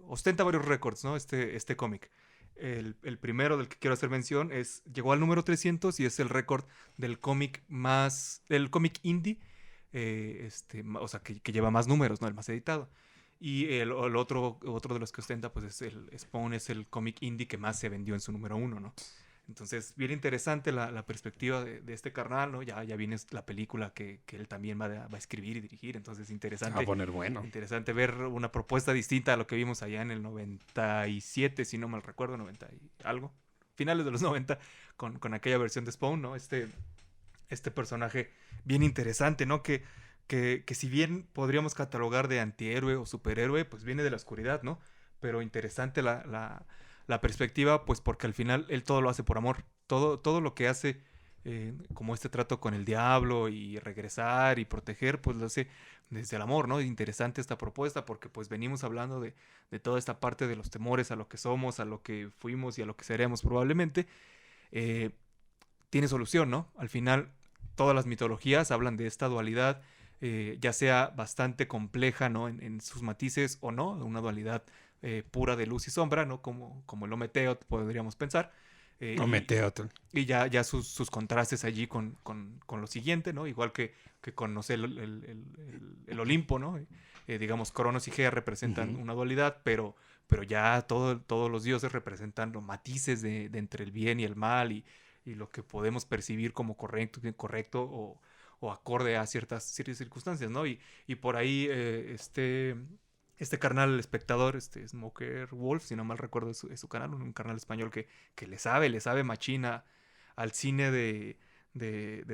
ostenta varios récords, ¿no? Este cómic. El primero del que quiero hacer mención llegó al número 300 y es el récord del cómic indie, o sea, que lleva más números, ¿no? El más editado. Y el otro de los que ostenta, pues es el Spawn, es el cómic indie que más se vendió en su número 1, ¿no? Entonces, bien interesante la perspectiva de este carnal, ¿no? Ya viene la película que él también va a escribir y dirigir, entonces interesante. Va a poner bueno. Interesante ver una propuesta distinta a lo que vimos allá en el 97, si no mal recuerdo, 90 y algo, finales de los 90, con aquella versión de Spawn, ¿no? Este personaje bien interesante, ¿no? Que si bien podríamos catalogar de antihéroe o superhéroe, pues viene de la oscuridad, ¿no? Pero interesante la perspectiva, pues porque al final él todo lo hace por amor. Todo lo que hace, como este trato con el diablo y regresar y proteger, pues lo hace desde el amor, ¿no? Interesante esta propuesta porque pues venimos hablando de toda esta parte de los temores a lo que somos, a lo que fuimos y a lo que seremos probablemente. Tiene solución, ¿no? Al final todas las mitologías hablan de esta dualidad, ya sea bastante compleja, ¿no? En sus matices o no, una dualidad pura de luz y sombra, ¿no? Como el Ometeotl podríamos pensar. Ometeotl. Y ya sus contrastes allí con lo siguiente, ¿no? Igual que con, no sé, el Olimpo, ¿no? Digamos, Cronos y Gea representan una dualidad, pero ya todos los dioses representan los matices de entre el bien y el mal y lo que podemos percibir como correcto, incorrecto o acorde a ciertas circunstancias, ¿no? Y por ahí este carnal, el espectador, Smoker Wolf, si no mal recuerdo, es su canal, un canal español que le sabe machina al cine de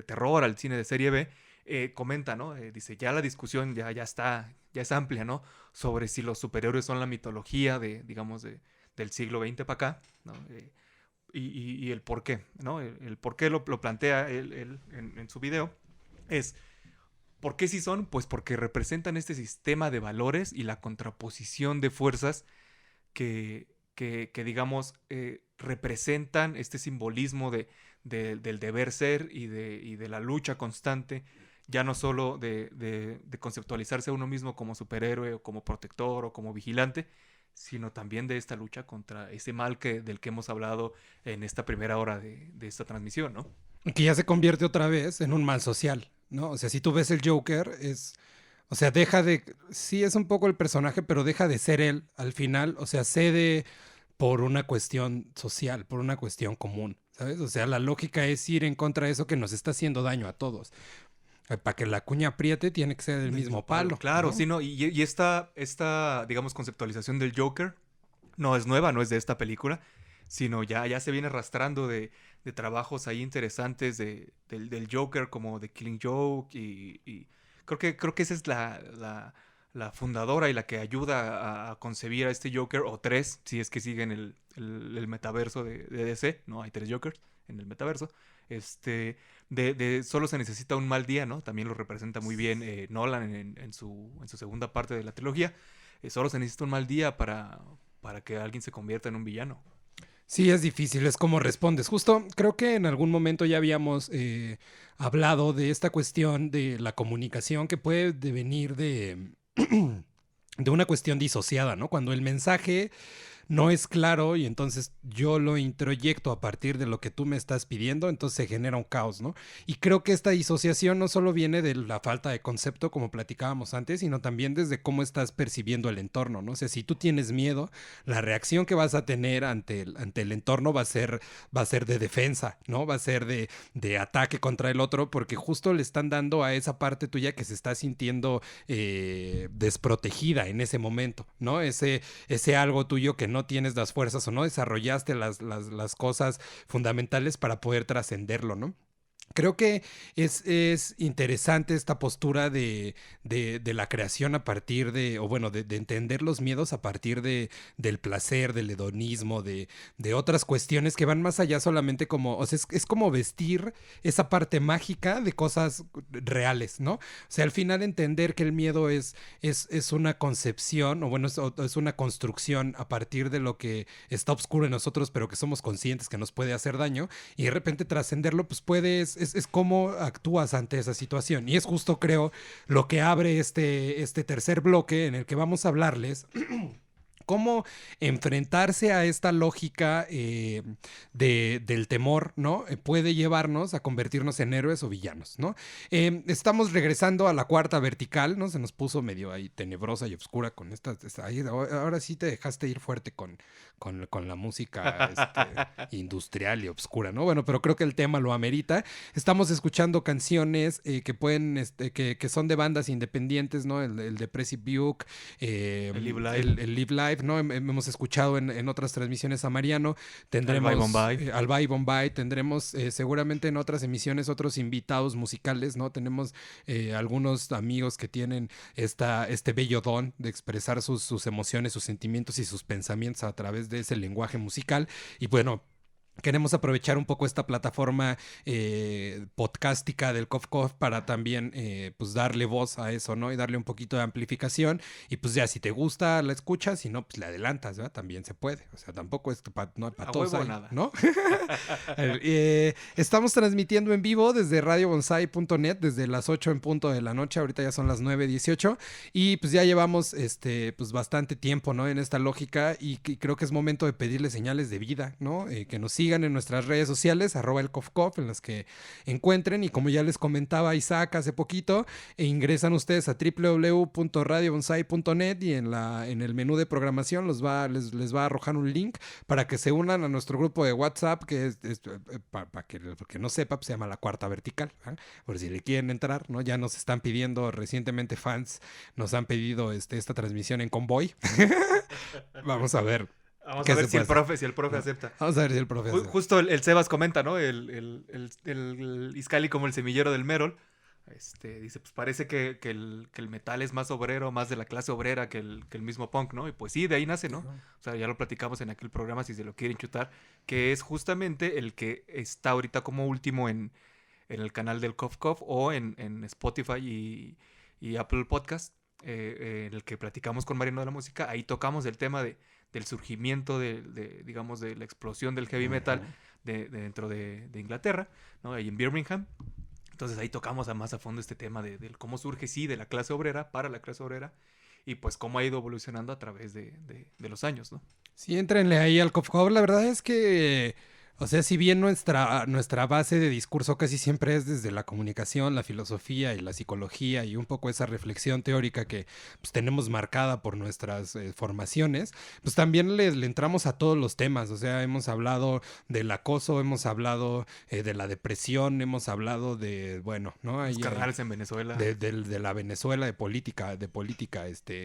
terror, al cine de serie B, comenta, ¿no? Dice, ya la discusión ya es amplia, ¿no? Sobre si los superhéroes son la mitología digamos, del siglo XX para acá, ¿no? Y el por qué, ¿no? El por qué lo plantea él en su video es... ¿Por qué sí son? Pues porque representan este sistema de valores y la contraposición de fuerzas que digamos, representan este simbolismo del deber ser y de la lucha constante, ya no solo de conceptualizarse a uno mismo como superhéroe o como protector o como vigilante, sino también de esta lucha contra ese mal del que hemos hablado en esta primera hora de esta transmisión, ¿no? Que ya se convierte otra vez en un mal social, ¿no? O sea, si tú ves el Joker, o sea, sí es un poco el personaje, pero deja de ser él al final, o sea, cede por una cuestión social, por una cuestión común, ¿sabes? O sea, la lógica es ir en contra de eso que nos está haciendo daño a todos. Para que la cuña apriete tiene que ser del mismo palo. Claro, ¿no? sí, ¿no? Y esta, digamos, conceptualización del Joker no es nueva, no es de esta película, sino ya se viene arrastrando de trabajos ahí interesantes del Joker, como de Killing Joke, y creo que esa es la fundadora y la que ayuda a concebir a este Joker, o tres, si es que siguen el metaverso de DC, ¿no? Hay 3 Jokers en el metaverso. Solo se necesita un mal día, ¿no? También lo representa muy bien Nolan en su segunda parte de la trilogía. Solo se necesita un mal día para que alguien se convierta en un villano. Sí, es difícil, es como respondes. Justo creo que en algún momento ya habíamos hablado de esta cuestión de la comunicación que puede devenir de una cuestión disociada, ¿no? Cuando el mensaje no es claro y entonces yo lo introyecto a partir de lo que tú me estás pidiendo, entonces se genera un caos, ¿no? Y creo que esta disociación no solo viene de la falta de concepto, como platicábamos antes, sino también desde cómo estás percibiendo el entorno, ¿no? O sea, si tú tienes miedo, la reacción que vas a tener ante el entorno va a ser de defensa, ¿no? Va a ser de ataque contra el otro, porque justo le están dando a esa parte tuya que se está sintiendo desprotegida en ese momento, ¿no? Ese algo tuyo que no tienes las fuerzas o no desarrollaste las cosas fundamentales para poder trascenderlo, ¿no? Creo que es interesante esta postura de la creación a partir o bueno, de entender los miedos a partir del placer, del hedonismo, de otras cuestiones que van más allá solamente como, o sea, es como vestir esa parte mágica de cosas reales, ¿no? O sea, al final entender que el miedo es una concepción, o bueno, es una construcción a partir de lo que está oscuro en nosotros, pero que somos conscientes que nos puede hacer daño, y de repente trascenderlo, pues es cómo actúas ante esa situación. Y es justo, creo, lo que abre este tercer bloque en el que vamos a hablarles cómo enfrentarse a esta lógica del temor, ¿no? Puede llevarnos a convertirnos en héroes o villanos, ¿no? Estamos regresando a la cuarta vertical, ¿no? Se nos puso medio ahí tenebrosa y oscura con ahora sí te dejaste ir fuerte con la música industrial y oscura, ¿no? Bueno, pero creo que el tema lo amerita. Estamos escuchando canciones que pueden, que son de bandas independientes, ¿no? El Depressive Buke, El Live Live. el Live Live, ¿no? Hemos escuchado en otras transmisiones a Mariano, tendremos Albay Bombay, tendremos seguramente en otras emisiones otros invitados musicales, ¿no? Tenemos algunos amigos que tienen este bello don de expresar sus emociones, sus sentimientos y sus pensamientos a través de ese lenguaje musical. Y bueno, queremos aprovechar un poco esta plataforma podcástica del Cof Cof para también pues darle voz a eso, ¿no? Y darle un poquito de amplificación. Y pues ya, si te gusta, la escuchas. Si no, pues le adelantas, ¿verdad? También se puede. O sea, tampoco es no para todos huevo ahí, nada. ¿no? Estamos transmitiendo en vivo desde radiobonsai.net desde las 8 en punto de la noche. Ahorita ya son las 9:18. Y pues ya llevamos pues bastante tiempo, ¿no? En esta lógica. Y creo que es momento de pedirle señales de vida, ¿no? Que nos sigan en nuestras redes sociales, @elcofcof, en las que encuentren, y como ya les comentaba Isaac hace poquito, ingresan ustedes a www.radiobonsai.net y en el menú de programación les va a arrojar un link para que se unan a nuestro grupo de WhatsApp, que para que no sepa, pues se llama La Cuarta Vertical, ¿eh? Por si le quieren entrar, ¿no? Ya nos están pidiendo recientemente, fans nos han pedido esta transmisión en convoy. Vamos a ver. Vamos a ver si el profe acepta. Vamos a ver si el profe acepta. Justo el Sebas comenta, ¿no? El Izcalli como el semillero del Merol. Dice, pues parece que el metal es más obrero, más de la clase obrera que el mismo punk, ¿no? Y pues sí, de ahí nace, ¿no? O sea, ya lo platicamos en aquel programa, si se lo quieren chutar, que es justamente el que está ahorita como último en el canal del Cof Cof o en Spotify y Apple Podcast, en el que platicamos con Mariano de la Música. Ahí tocamos el tema del surgimiento digamos, de la explosión del heavy metal dentro de Inglaterra, ¿no? Ahí en Birmingham. Entonces ahí tocamos más a fondo este tema de cómo surge, sí, de la clase obrera, para la clase obrera, y pues cómo ha ido evolucionando a través de los años, ¿no? Sí, éntrenle ahí al Cof Cof. La verdad es que, o sea, si bien nuestra base de discurso casi siempre es desde la comunicación, la filosofía y la psicología y un poco esa reflexión teórica que pues, tenemos marcada por nuestras formaciones, pues también le entramos a todos los temas. O sea, hemos hablado del acoso, hemos hablado de la depresión, hemos hablado de, bueno, ¿no? Los carnales en Venezuela. De la Venezuela, de política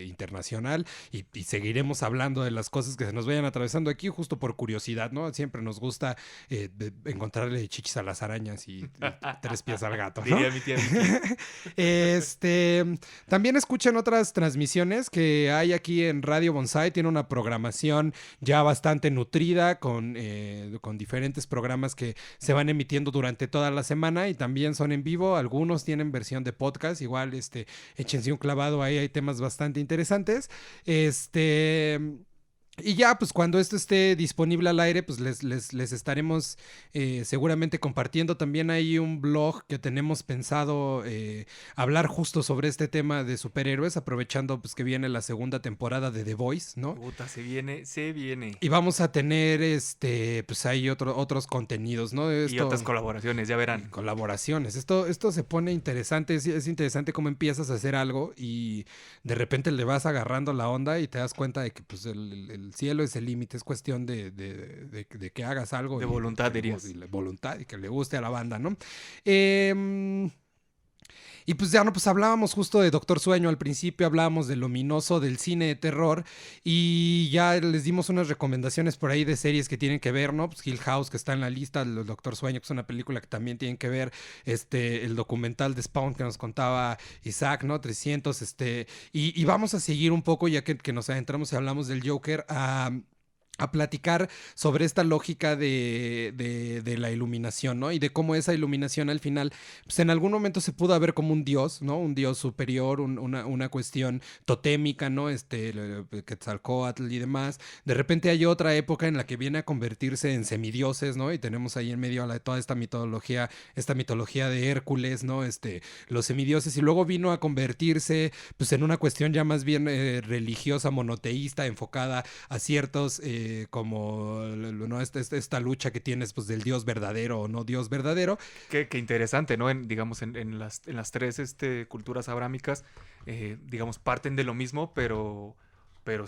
internacional, y seguiremos hablando de las cosas que se nos vayan atravesando aquí justo por curiosidad, ¿no? Siempre nos gusta encontrarle chichis a las arañas y 3 pies al gato, ¿no? Diría mi tía Vicky. También escuchan otras transmisiones que hay aquí en Radio Bonsai. Tiene una programación ya bastante nutrida con diferentes programas que se van emitiendo durante toda la semana y también son en vivo. Algunos tienen versión de podcast. Igual, échense un clavado ahí. Hay temas bastante interesantes. Y ya, pues cuando esto esté disponible al aire, pues les estaremos seguramente compartiendo. También hay un blog que tenemos pensado hablar justo sobre este tema de superhéroes, aprovechando pues que viene la segunda temporada de The Voice, ¿no? Puta, se viene, se viene. Y vamos a tener, pues hay otros contenidos, ¿no? Y otras colaboraciones, ya verán. Colaboraciones. Esto se pone interesante. Es interesante cómo empiezas a hacer algo y de repente le vas agarrando la onda y te das cuenta de que pues el cielo es el límite. Es cuestión de que hagas algo. De voluntad, dirías. Y voluntad y que le guste a la banda, ¿no? Y pues ya no, pues hablábamos justo de Doctor Sueño al principio, hablábamos del ominoso del cine de terror y ya les dimos unas recomendaciones por ahí de series que tienen que ver, ¿no? Pues Hill House, que está en la lista, el Doctor Sueño, que es una película que también tienen que ver, el documental de Spawn que nos contaba Isaac, ¿no? 300, y vamos a seguir un poco, ya que nos adentramos y hablamos del Joker, a platicar sobre esta lógica de la iluminación, ¿no? Y de cómo esa iluminación al final, pues en algún momento se pudo ver como un dios, ¿no? Un dios superior, una cuestión totémica, ¿no? Quetzalcóatl y demás. De repente hay otra época en la que viene a convertirse en semidioses, ¿no? Y tenemos ahí en medio toda esta mitología de Hércules, ¿no? Los semidioses. Y luego vino a convertirse, pues, en una cuestión ya más bien religiosa, monoteísta, enfocada a ciertos... como ¿no? esta lucha que tienes pues del Dios verdadero o no Dios verdadero. Qué interesante, ¿no? Digamos, en las tres culturas abrámicas, digamos, parten de lo mismo, pero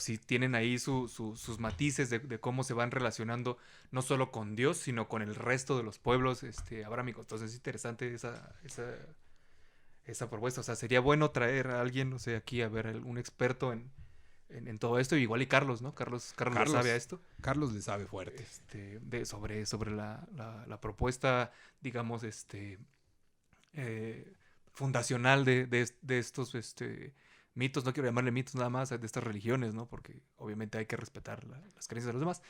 sí tienen ahí sus matices de cómo se van relacionando no solo con Dios, sino con el resto de los pueblos abrámicos. Entonces es interesante esa propuesta. O sea, sería bueno traer a alguien, no sé, aquí a ver, un experto en todo esto, igual y Carlos, ¿no? Carlos le sabe a esto. Carlos le sabe fuerte. Sobre la propuesta, digamos, fundacional de estos mitos, no quiero llamarle mitos nada más, de estas religiones, ¿no? Porque obviamente hay que respetar las creencias de los demás.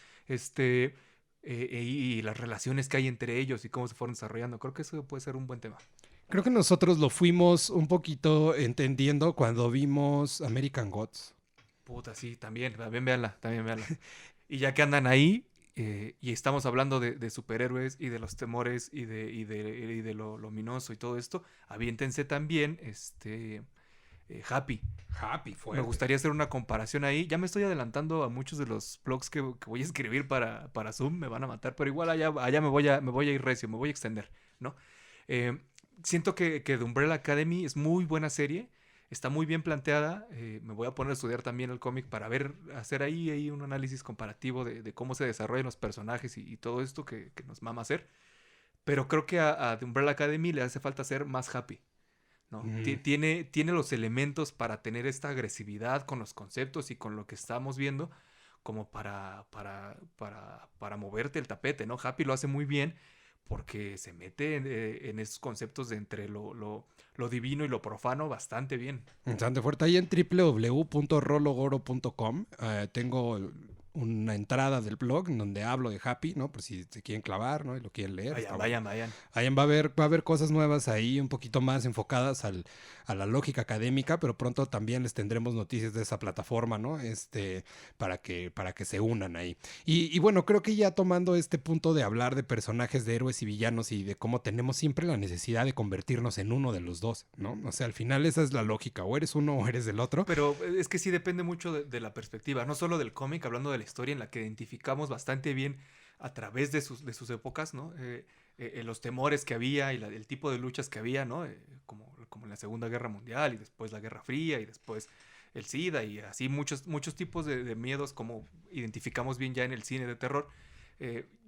Y las relaciones que hay entre ellos y cómo se fueron desarrollando. Creo que eso puede ser un buen tema. Creo que nosotros lo fuimos un poquito entendiendo cuando vimos American Gods. Puta, sí, también véanla. Y ya que andan ahí, y estamos hablando de superhéroes y de los temores y de lo ominoso y todo esto, aviéntense también Happy. Happy, fuerte. Me gustaría hacer una comparación ahí. Ya me estoy adelantando a muchos de los blogs que voy a escribir para Zoom, me van a matar, pero igual allá me voy a ir recio, me voy a extender, ¿no? Siento que The Umbrella Academy es muy buena serie. Está muy bien planteada. Me voy a poner a estudiar también el cómic para hacer ahí un análisis comparativo de cómo se desarrollan los personajes y todo esto que nos mama hacer. Pero creo que a The Umbrella Academy le hace falta ser más happy, ¿no? Tiene los elementos para tener esta agresividad con los conceptos y con lo que estamos viendo como para moverte el tapete, ¿no? Happy lo hace muy bien porque se mete en esos conceptos de entre lo divino y lo profano bastante bien. Bastante fuerte. Ahí en www.rologoro.com tengo una entrada del blog en donde hablo de Happy, ¿no? Por si se quieren clavar, ¿no? Y lo quieren leer. Vayan. Ahí va a haber cosas nuevas ahí, un poquito más enfocadas a la lógica académica, pero pronto también les tendremos noticias de esa plataforma, ¿no? Para que se unan ahí. Y bueno, creo que ya tomando este punto de hablar de personajes, de héroes y villanos y de cómo tenemos siempre la necesidad de convertirnos en uno de los dos, ¿no? O sea, al final esa es la lógica, o eres uno o eres del otro. Pero es que sí depende mucho de la perspectiva, no solo del cómic, hablando de la historia en la que identificamos bastante bien a través de sus épocas, ¿no? Los temores que había y el tipo de luchas que había, ¿no? Como en la Segunda Guerra Mundial y después la Guerra Fría y después el SIDA y así muchos tipos de miedos como identificamos bien ya en el cine de terror.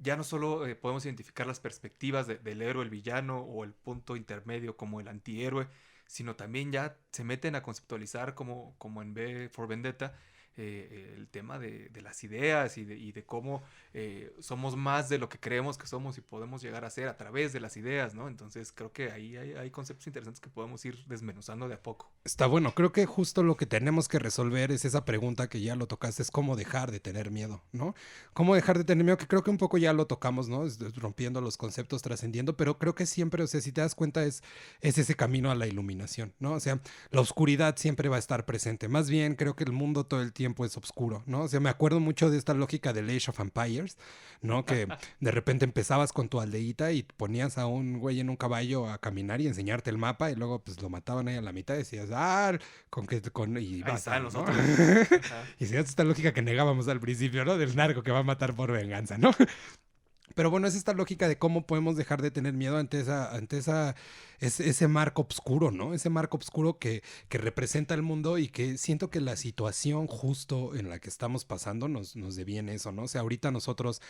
Ya no solo podemos identificar las perspectivas del héroe, el villano o el punto intermedio como el antihéroe, sino también ya se meten a conceptualizar como en V for Vendetta, el tema de las ideas y de cómo somos más de lo que creemos que somos y podemos llegar a ser a través de las ideas, ¿no? Entonces creo que ahí hay conceptos interesantes que podemos ir desmenuzando de a poco. Está bueno, creo que justo lo que tenemos que resolver es esa pregunta que ya lo tocaste, es cómo dejar de tener miedo, ¿no? Cómo dejar de tener miedo, que creo que un poco ya lo tocamos, ¿no? Rompiendo los conceptos, trascendiendo, pero creo que siempre, o sea, si te das cuenta, es ese camino a la iluminación, ¿no? O sea, la oscuridad siempre va a estar presente. Más bien, creo que el mundo todo el tiempo es oscuro, ¿no? O sea, me acuerdo mucho de esta lógica del Age of Empires, ¿no? Que de repente empezabas con tu aldeíta y ponías a un güey en un caballo a caminar y enseñarte el mapa y luego pues lo mataban ahí a la mitad y decías, y Ahí basta, están ¿no? los otros. Ajá. Y si es esta lógica que negábamos al principio, ¿no? Del narco que va a matar por venganza, ¿no? Pero bueno, es esta lógica de cómo podemos dejar de tener miedo ese marco oscuro, ¿no? Ese marco oscuro que representa el mundo y que siento que la situación justo en la que estamos pasando nos deviene eso, ¿no? O sea, ahorita nosotros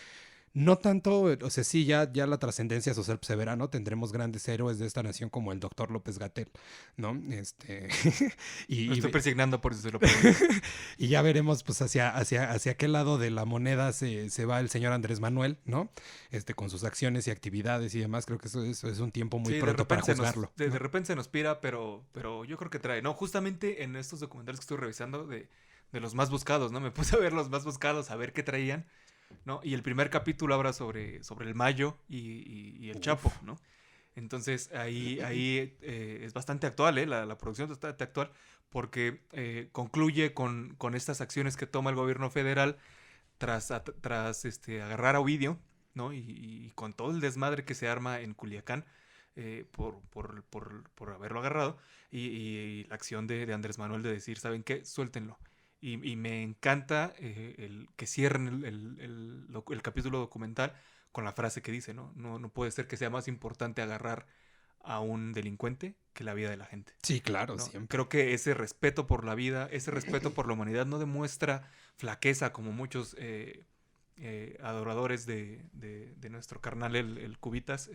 no tanto, o sea, sí, ya la trascendencia social se verá, ¿no? Tendremos grandes héroes de esta nación como el doctor López-Gatell, ¿no? Lo y, estoy y, persignando por eso se lo pregunto. y ya veremos, pues, hacia qué lado de la moneda se va el señor Andrés Manuel, ¿no? Con sus acciones y actividades y demás. Creo que eso es un tiempo muy Sí, pronto para juzgarlo. de repente se nos pira, pero yo creo que trae. No, justamente en estos documentales que estoy revisando de los más buscados, ¿no? Me puse a ver los más buscados, a ver qué traían, ¿no? Y el primer capítulo habla sobre el Mayo y el Chapo, ¿no? Entonces ahí es bastante actual, ¿eh? La producción es bastante actual porque concluye con estas acciones que toma el gobierno federal tras agarrar a Ovidio, ¿no? Y con todo el desmadre que se arma en Culiacán por haberlo agarrado y la acción de Andrés Manuel de decir, ¿saben qué? Suéltenlo. Y me encanta el que cierren el capítulo documental con la frase que dice, ¿no? No puede ser que sea más importante agarrar a un delincuente que la vida de la gente. Sí, claro, ¿No? siempre. Creo que ese respeto por la vida, ese respeto por la humanidad no demuestra flaqueza como muchos adoradores de nuestro carnal el Cubitas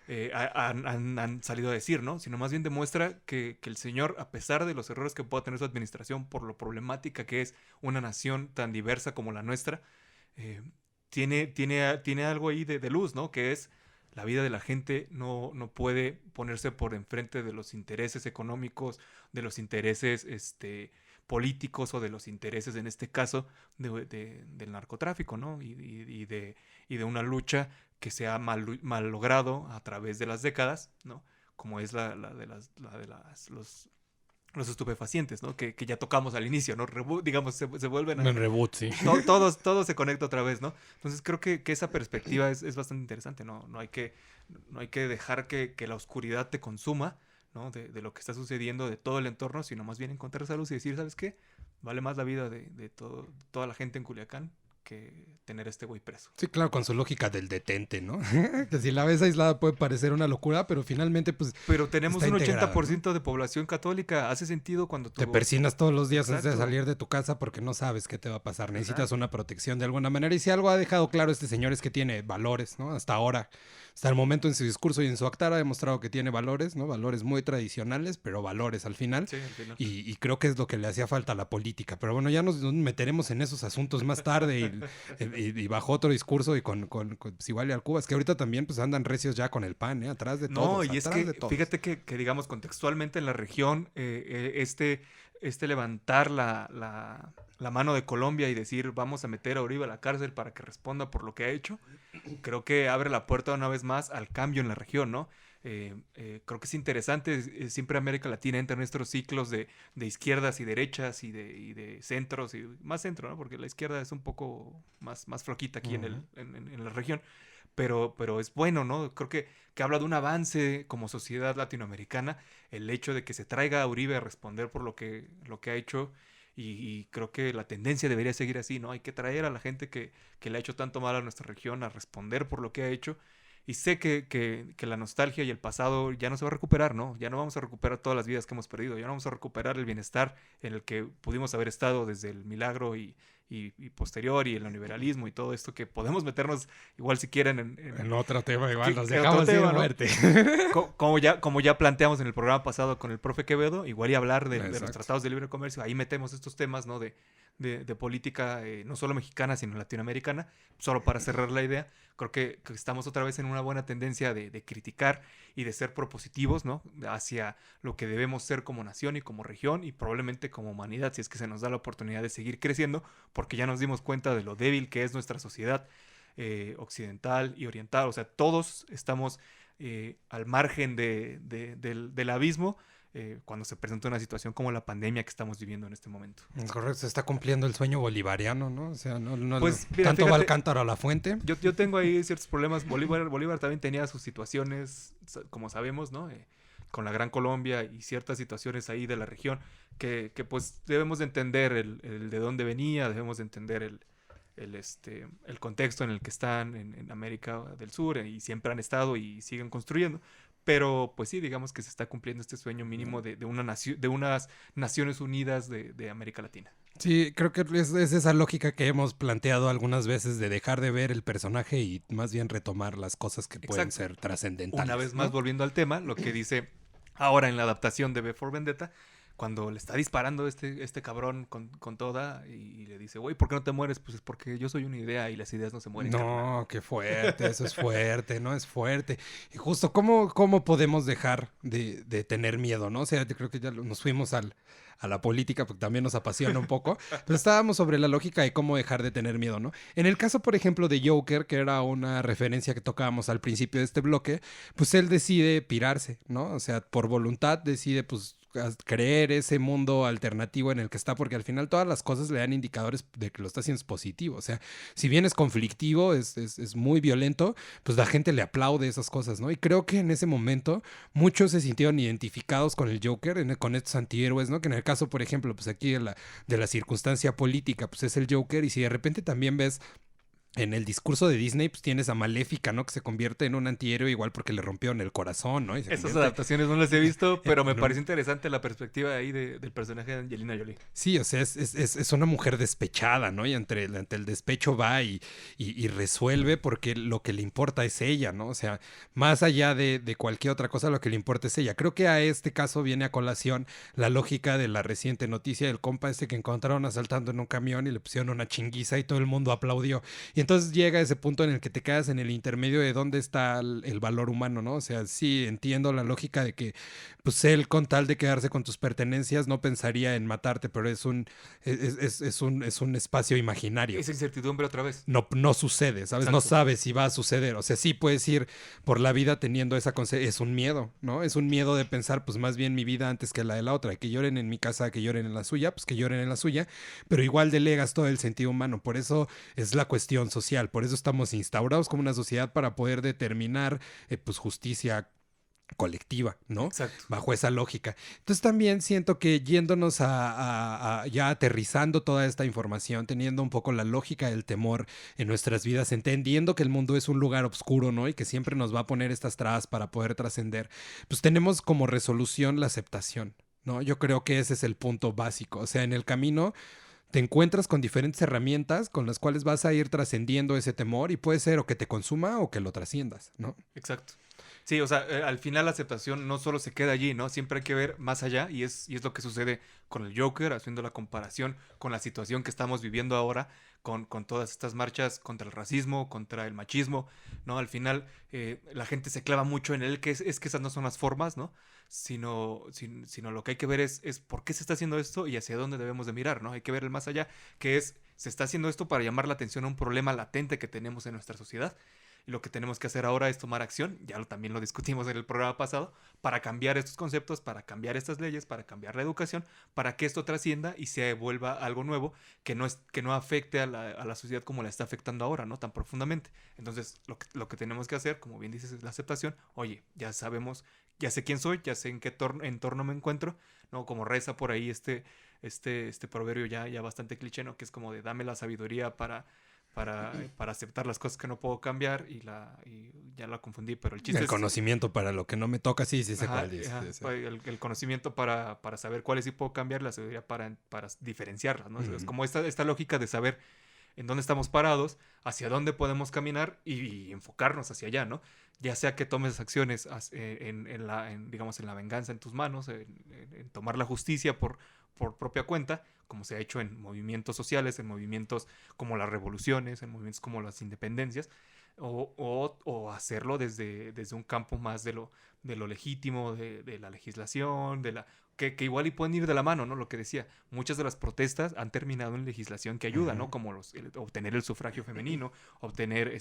han salido a decir, ¿no? Sino más bien demuestra que el señor, a pesar de los errores que pueda tener su administración por lo problemática que es una nación tan diversa como la nuestra, tiene algo ahí de luz, ¿no? Que es la vida de la gente no puede ponerse por enfrente de los intereses económicos, de los intereses políticos o de los intereses, en este caso, del narcotráfico, ¿no? Y de una lucha que se ha mal logrado a través de las décadas, ¿no? Como es la de los estupefacientes, ¿no? Que ya tocamos al inicio, ¿no? Digamos, se vuelven a... En reboot, sí. Todo se conecta otra vez, ¿no? Entonces creo que esa perspectiva es bastante interesante, ¿no? No hay que dejar que la oscuridad te consuma, ¿no? De lo que está sucediendo, de todo el entorno, sino más bien encontrar esa luz y decir, ¿sabes qué? Vale más la vida de toda la gente en Culiacán que tener a este güey preso. Sí, claro, con su lógica del detente, ¿no? Que si la ves aislada puede parecer una locura, pero finalmente, pues, Pero tenemos está un integrada, 80% ¿no? de población católica. Hace sentido cuando tú... Te persinas todos los días antes de Exacto. salir de tu casa porque no sabes qué te va a pasar. Necesitas Exacto. una protección de alguna manera. Y si algo ha dejado claro este señor es que tiene valores, ¿no? Hasta ahora, hasta el momento en su discurso y en su actar ha demostrado que tiene valores, ¿no? Valores muy tradicionales, pero valores al final. Sí, al final. Y creo que es lo que le hacía falta a la política. Pero bueno, ya nos meteremos en esos asuntos más tarde y bajo otro discurso y pues igual y al Cuba. Es que ahorita también pues andan recios ya con el PAN, ¿eh? Atrás de todos. No, y es atrás que de todos. fíjate que digamos contextualmente en la región, levantar la mano de Colombia y decir vamos a meter a Uribe a la cárcel para que responda por lo que ha hecho, creo que abre la puerta una vez más al cambio en la región, ¿no? Creo que es interesante, siempre América Latina entra en estos ciclos de izquierdas y derechas y de centros, y más centro, ¿no? Porque la izquierda es un poco más floquita aquí en la región. Pero es bueno, ¿no? Creo que habla de un avance como sociedad latinoamericana, el hecho de que se traiga a Uribe a responder por lo que ha hecho, y creo que la tendencia debería seguir así, ¿no? Hay que traer a la gente que le ha hecho tanto mal a nuestra región a responder por lo que ha hecho, Y sé que la nostalgia y el pasado ya no se va a recuperar, ¿no? Ya no vamos a recuperar todas las vidas que hemos perdido, ya no vamos a recuperar el bienestar en el que pudimos haber estado desde el milagro y posterior y el neoliberalismo y todo esto que podemos meternos igual si quieren En otro tema igual, nos en dejamos otro ir tema, a ¿no? muerte. Como ya planteamos en el programa pasado con el profe Quevedo, igual y hablar de los Exacto. tratados de libre comercio, ahí metemos estos temas, ¿no? De política, no solo mexicana, sino latinoamericana, solo para cerrar la idea. Creo que estamos otra vez en una buena tendencia de criticar y de ser propositivos, ¿no? Hacia lo que debemos ser como nación y como región y probablemente como humanidad, si es que se nos da la oportunidad de seguir creciendo, porque ya nos dimos cuenta de lo débil que es nuestra sociedad occidental y oriental. O sea, todos estamos al margen del abismo cuando se presenta una situación como la pandemia que estamos viviendo en este momento. Es correcto, se está cumpliendo el sueño bolivariano, ¿no? O sea, Pues, mira, tanto va fíjate, el cántaro a la fuente. Yo tengo ahí ciertos problemas. Bolívar también tenía sus situaciones, como sabemos, ¿no? Con la Gran Colombia y ciertas situaciones ahí de la región que pues debemos de entender el de dónde venía, debemos de entender el contexto en el que están en América del Sur y siempre han estado y siguen construyendo. Pero pues sí, digamos que se está cumpliendo este sueño mínimo de unas Naciones Unidas de América Latina. Sí, creo que es esa lógica que hemos planteado algunas veces de dejar de ver el personaje y más bien retomar las cosas que pueden Exacto. ser trascendentales. Una vez más, ¿no? volviendo al tema, lo que dice ahora en la adaptación de V for Vendetta, cuando le está disparando este cabrón con toda y le dice, güey, ¿por qué no te mueres? Pues es porque yo soy una idea y las ideas no se mueren. Carnal. No, qué fuerte, eso es fuerte, ¿no? Es fuerte. Y justo, ¿cómo podemos dejar de tener miedo, ¿no? O sea, yo creo que ya nos fuimos a la política porque también nos apasiona un poco, pero estábamos sobre la lógica de cómo dejar de tener miedo, ¿no? En el caso, por ejemplo, de Joker, que era una referencia que tocábamos al principio de este bloque, pues él decide pirarse, ¿no? O sea, por voluntad decide, pues, creer ese mundo alternativo en el que está, porque al final todas las cosas le dan indicadores de que lo está haciendo es positivo. O sea, si bien es conflictivo, es muy violento, pues la gente le aplaude esas cosas, ¿no? Y creo que en ese momento muchos se sintieron identificados con el Joker, con estos antihéroes, ¿no? Que en el caso, por ejemplo, pues aquí de la circunstancia política, pues es el Joker, y si de repente también ves en el discurso de Disney, pues tienes a Maléfica, ¿no? Que se convierte en un antihéroe igual porque le rompieron el corazón, ¿no? Y se Esas convierte adaptaciones no las he visto, pero me en un- parece interesante la perspectiva ahí del personaje de Angelina Jolie. Sí, o sea, es una mujer despechada, ¿no? Y ante el despecho va y resuelve porque lo que le importa es ella, ¿no? O sea, más allá de cualquier otra cosa, lo que le importa es ella. Creo que a este caso viene a colación la lógica de la reciente noticia del compa este que encontraron asaltando en un camión y le pusieron una chinguiza y todo el mundo aplaudió. Y entonces llega ese punto en el que te quedas en el intermedio de dónde está el valor humano, ¿no? O sea, sí entiendo la lógica de que, pues él con tal de quedarse con tus pertenencias no pensaría en matarte, pero es un espacio imaginario. Esa incertidumbre otra vez. No sucede, ¿sabes? Exacto. No sabes si va a suceder. O sea, sí puedes ir por la vida teniendo es un miedo, ¿no? Es un miedo de pensar, pues más bien mi vida antes que la de la otra. Que lloren en mi casa, que lloren en la suya, pues que lloren en la suya. Pero igual delegas todo el sentido humano. Por eso es la cuestión social. Por eso estamos instaurados como una sociedad para poder determinar, pues, justicia colectiva, ¿no? Exacto. Bajo esa lógica. Entonces también siento que yéndonos ya aterrizando toda esta información, teniendo un poco la lógica del temor en nuestras vidas, entendiendo que el mundo es un lugar oscuro, ¿no? Y que siempre nos va a poner estas trabas para poder trascender, pues tenemos como resolución la aceptación, ¿no? Yo creo que ese es el punto básico. O sea, en el camino te encuentras con diferentes herramientas con las cuales vas a ir trascendiendo ese temor y puede ser o que te consuma o que lo trasciendas, ¿no? Exacto. Sí, o sea, al final la aceptación no solo se queda allí, ¿no? Siempre hay que ver más allá y es lo que sucede con el Joker, haciendo la comparación con la situación que estamos viviendo ahora, con todas estas marchas contra el racismo, contra el machismo, ¿no? Al final la gente se clava mucho en él, que es que esas no son las formas, ¿no? Sino lo que hay que ver es por qué se está haciendo esto y hacia dónde debemos de mirar, ¿no? Hay que ver el más allá, que se está haciendo esto para llamar la atención a un problema latente que tenemos en nuestra sociedad. Y lo que tenemos que hacer ahora es tomar acción, también lo discutimos en el programa pasado, para cambiar estos conceptos, para cambiar estas leyes, para cambiar la educación, para que esto trascienda y se vuelva algo nuevo que no afecte a la sociedad como la está afectando ahora, ¿no? Tan profundamente. Entonces, lo que tenemos que hacer, como bien dices, es la aceptación. Oye, ya sabemos, ya sé quién soy, ya sé en qué entorno me encuentro, ¿no? Como reza por ahí este proverbio ya bastante cliché, ¿no? Que es como de dame la sabiduría para aceptar las cosas que no puedo cambiar y ya la confundí, pero el chiste El es... conocimiento para lo que no me toca, sí sé Ajá, cuál dice. ajá, Sí, sí. el conocimiento para saber cuáles sí puedo cambiar, la sabiduría para diferenciarlas, ¿no? Es como esta lógica de saber en dónde estamos parados, hacia dónde podemos caminar y enfocarnos hacia allá, ¿no? Ya sea que tomes acciones digamos, en la venganza en tus manos, en tomar la justicia por propia cuenta, como se ha hecho en movimientos sociales, en movimientos como las revoluciones, en movimientos como las independencias, o hacerlo desde un campo más de lo legítimo, de la legislación, que igual y pueden ir de la mano, ¿no? Lo que decía, muchas de las protestas han terminado en legislación que ayuda, ¿no? Como obtener el sufragio femenino, obtener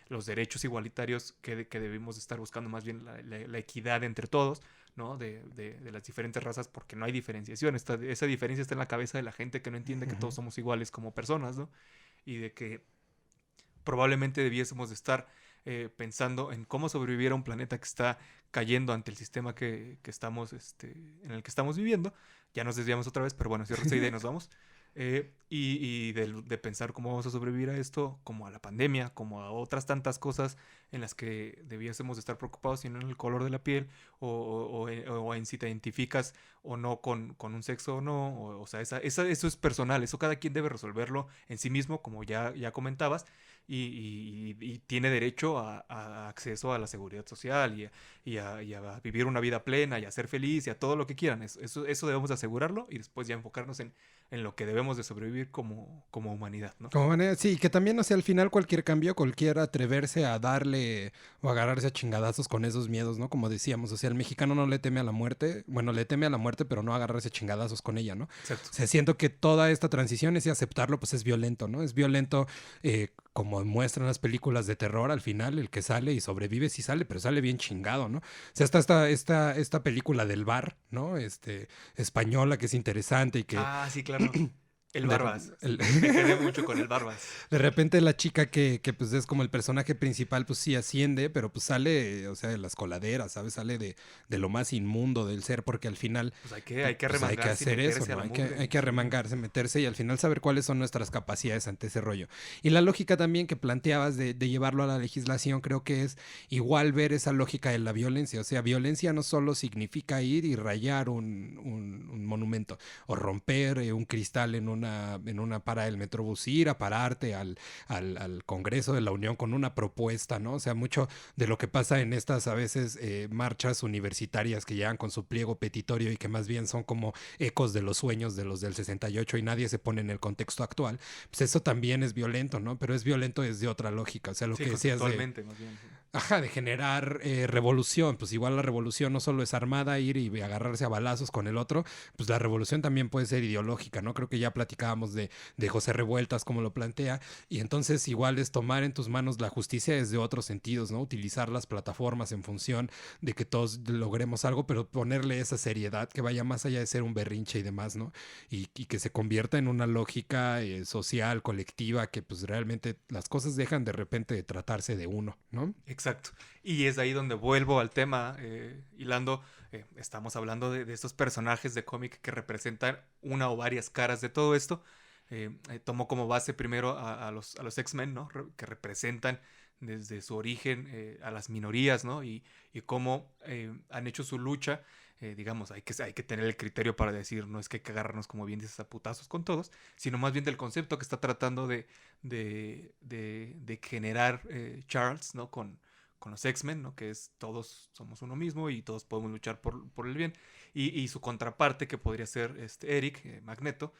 los derechos igualitarios que debemos estar buscando, más bien la equidad entre todos, ¿no? De las diferentes razas, porque no hay diferenciación. Esa diferencia está en la cabeza de la gente que no entiende que todos somos iguales como personas, ¿no? Y de que probablemente debiésemos de estar pensando en cómo sobrevivir a un planeta que está cayendo ante el sistema estamos, en el que estamos viviendo. Ya nos desviamos otra vez, pero bueno, cierro esta idea y nos vamos. Y de pensar cómo vamos a sobrevivir a esto, como a la pandemia, como a otras tantas cosas en las que debiésemos estar preocupados, sino en el color de la piel, o en si te identificas o no con un sexo o no. O sea, eso es personal, eso cada quien debe resolverlo en sí mismo, como ya comentabas, y tiene derecho a acceso a la seguridad social y a vivir una vida plena y a ser feliz y a todo lo que quieran. Eso debemos de asegurarlo y después ya enfocarnos en lo que debemos de sobrevivir como humanidad, ¿no? Como manera, sí, que también, o sea, al final cualquier cambio, cualquier atreverse a darle o agarrarse a chingadazos con esos miedos, ¿no? Como decíamos, o sea, el mexicano no le teme a la muerte, bueno, le teme a la muerte, pero no agarrarse a chingadazos con ella, ¿no? Exacto. O sea, siento que toda esta transición, ese aceptarlo, pues es violento, ¿no? Es violento, como muestran las películas de terror, al final, el que sale y sobrevive, sí sale, pero sale bien chingado, ¿no? O sea, está esta película del bar, ¿no? Española, que es interesante y que Ah, sí, claro. El de, Barbas. el- Me quedé mucho con el Barbas. de repente la chica que pues es como el personaje principal, pues sí asciende, pero pues sale, o sea, de las coladeras, ¿sabes? Sale de lo más inmundo del ser, porque al final Pues hay que pues hay que arremangarse y hacer eso, meterse a ¿no? la Hay que mugre. Sí. arremangarse, meterse y al final saber cuáles son nuestras capacidades ante ese rollo. Y la lógica también que planteabas de llevarlo a la legislación, creo que es igual ver esa lógica de la violencia. O sea, violencia no solo significa ir y rayar un monumento o romper un cristal en una parada del Metrobús, ir a pararte al Congreso de la Unión con una propuesta, ¿no? O sea, mucho de lo que pasa en estas a veces marchas universitarias que llegan con su pliego petitorio y que más bien son como ecos de los sueños de los del 68 y nadie se pone en el contexto actual, pues eso también es violento, ¿no? Pero es violento desde otra lógica, o sea, lo Sí, que decías de... conceptualmente, más bien. Sí. Ajá, de generar revolución. Pues igual la revolución no solo es armada, ir y agarrarse a balazos con el otro, pues la revolución también puede ser ideológica, ¿no? Creo que ya platicábamos de José Revueltas, como lo plantea, y entonces igual es tomar en tus manos la justicia desde otros sentidos, ¿no? Utilizar las plataformas en función de que todos logremos algo, pero ponerle esa seriedad que vaya más allá de ser un berrinche y demás, ¿no? Y que se convierta en una lógica social, colectiva, que pues realmente las cosas dejan de repente de tratarse de uno, ¿no? Exacto. Y es ahí donde vuelvo al tema, hilando. Estamos hablando de estos personajes de cómic que representan una o varias caras de todo esto. Tomo como base primero a los X-Men, ¿no? Que representan desde su origen a las minorías, ¿no? Y cómo han hecho su lucha. Digamos, hay que tener el criterio para decir, no es que hay que agarrarnos, como bien dices, a putazos con todos, sino más bien del concepto que está tratando de generar Charles, ¿no? Con los X-Men, ¿no? Que es todos somos uno mismo y todos podemos luchar por el bien. Y su contraparte, que podría ser Eric, Magneto,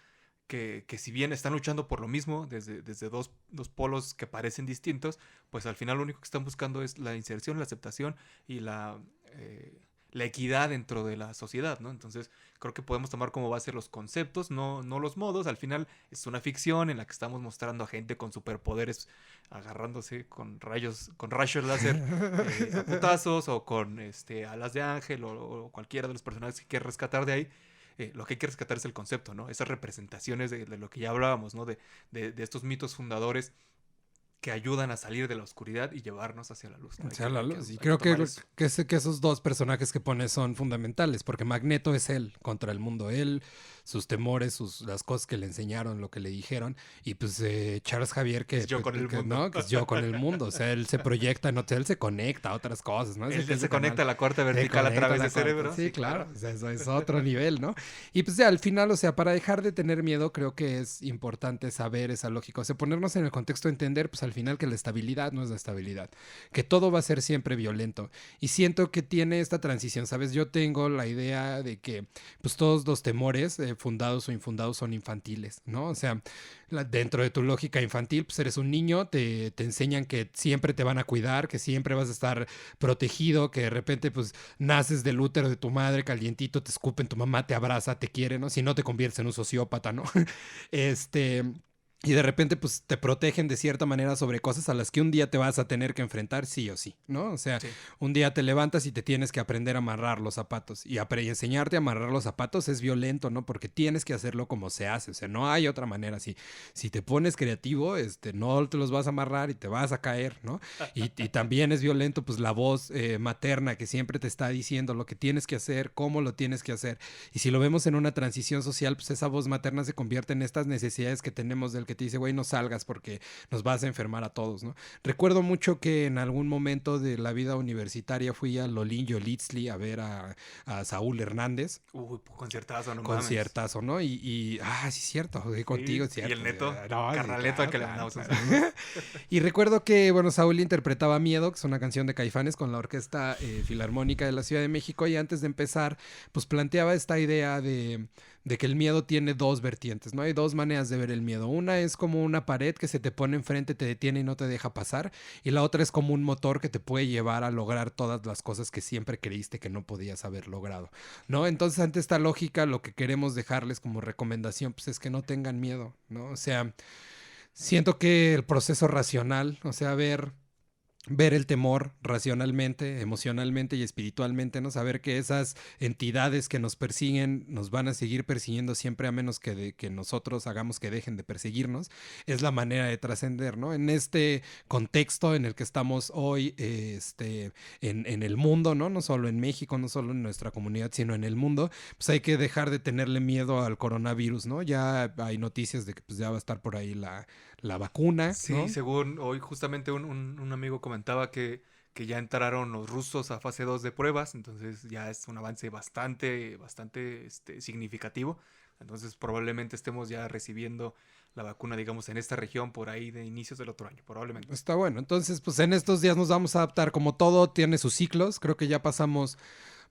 que si bien están luchando por lo mismo, desde dos polos que parecen distintos, pues al final lo único que están buscando es la inserción, la aceptación y la equidad dentro de la sociedad, ¿no? Entonces creo que podemos tomar como base los conceptos, no los modos. Al final es una ficción en la que estamos mostrando a gente con superpoderes agarrándose con rayos láser a putazos, o con alas de ángel, o cualquiera de los personajes que quieras rescatar de ahí. Lo que hay que rescatar es el concepto, ¿no? Esas representaciones de lo que ya hablábamos, ¿no? De estos mitos fundadores que ayudan a salir de la oscuridad y llevarnos hacia la luz, ¿no? Hacia la luz. Y hay creo tomar eso. que esos dos personajes que pones son fundamentales, porque Magneto es él contra el mundo, él, sus temores, las cosas que le enseñaron, lo que le dijeron, y pues Charles Javier Es yo con el mundo. ¿no? Que es yo con el mundo, o sea, él se proyecta, no, él se conecta a otras cosas, ¿no? Él se conecta a la cuarta vertical a través del cerebro. Sí, claro, o sea, eso es otro nivel, ¿no? Y pues ya al final, o sea, para dejar de tener miedo, creo que es importante saber esa lógica, o sea, ponernos en el contexto de entender, pues al final que la estabilidad no es la estabilidad, que todo va a ser siempre violento. Y siento que tiene esta transición, ¿sabes? Yo tengo la idea de que pues todos los temores, fundados o infundados, son infantiles, ¿no? O sea, dentro de tu lógica infantil, pues eres un niño, te enseñan que siempre te van a cuidar, que siempre vas a estar protegido, que de repente pues naces del útero de tu madre calientito, te escupen, tu mamá te abraza, te quiere, ¿no? Si no te conviertes en un sociópata, ¿no? este... Y de repente, pues, te protegen de cierta manera sobre cosas a las que un día te vas a tener que enfrentar sí o sí, ¿no? O sea, Sí. un día te levantas y te tienes que aprender a amarrar los zapatos. Y enseñarte a amarrar los zapatos es violento, ¿no? Porque tienes que hacerlo como se hace. O sea, no hay otra manera. Si te pones creativo, no te los vas a amarrar y te vas a caer, ¿no? Y también es violento, pues, la voz materna que siempre te está diciendo lo que tienes que hacer, cómo lo tienes que hacer. Y si lo vemos en una transición social, pues esa voz materna se convierte en estas necesidades que tenemos del que te dice, güey, no salgas porque nos vas a enfermar a todos, ¿no? Recuerdo mucho que en algún momento de la vida universitaria fui a Lolín Yolitzli a ver a Saúl Hernández. Uy, conciertazo, no mames. Conciertazo, ¿no? Sí, cierto, contigo, Sí, cierto. y el Neto, No, sí, carnaleto al que le claro, mandamos un claro. saludo. Y recuerdo que, bueno, Saúl interpretaba Miedo, que es una canción de Caifanes con la Orquesta Filarmónica de la Ciudad de México, y antes de empezar, pues planteaba esta idea de que el miedo tiene dos vertientes, ¿no? Hay dos maneras de ver el miedo. Una es como una pared que se te pone enfrente, te detiene y no te deja pasar, y la otra es como un motor que te puede llevar a lograr todas las cosas que siempre creíste que no podías haber logrado, ¿no? Entonces, ante esta lógica, lo que queremos dejarles como recomendación, pues es que no tengan miedo, ¿no? O sea, siento que el proceso racional, o sea, ver el temor racionalmente, emocionalmente y espiritualmente, ¿no? Saber que esas entidades que nos persiguen nos van a seguir persiguiendo siempre a menos que nosotros hagamos que dejen de perseguirnos, es la manera de trascender, ¿no? En este contexto en el que estamos hoy, en el mundo, ¿no? No solo en México, no solo en nuestra comunidad, sino en el mundo, pues hay que dejar de tenerle miedo al coronavirus, ¿no? Ya hay noticias de que pues ya va a estar por ahí la vacuna, Sí, ¿no? según hoy justamente un amigo comentaba que ya entraron los rusos a fase 2 de pruebas, entonces ya es un avance bastante significativo. Entonces probablemente estemos ya recibiendo la vacuna, digamos, en esta región por ahí de inicios del otro año, probablemente. Está bueno. Entonces, pues en estos días nos vamos a adaptar. Como todo tiene sus ciclos. Creo que ya pasamos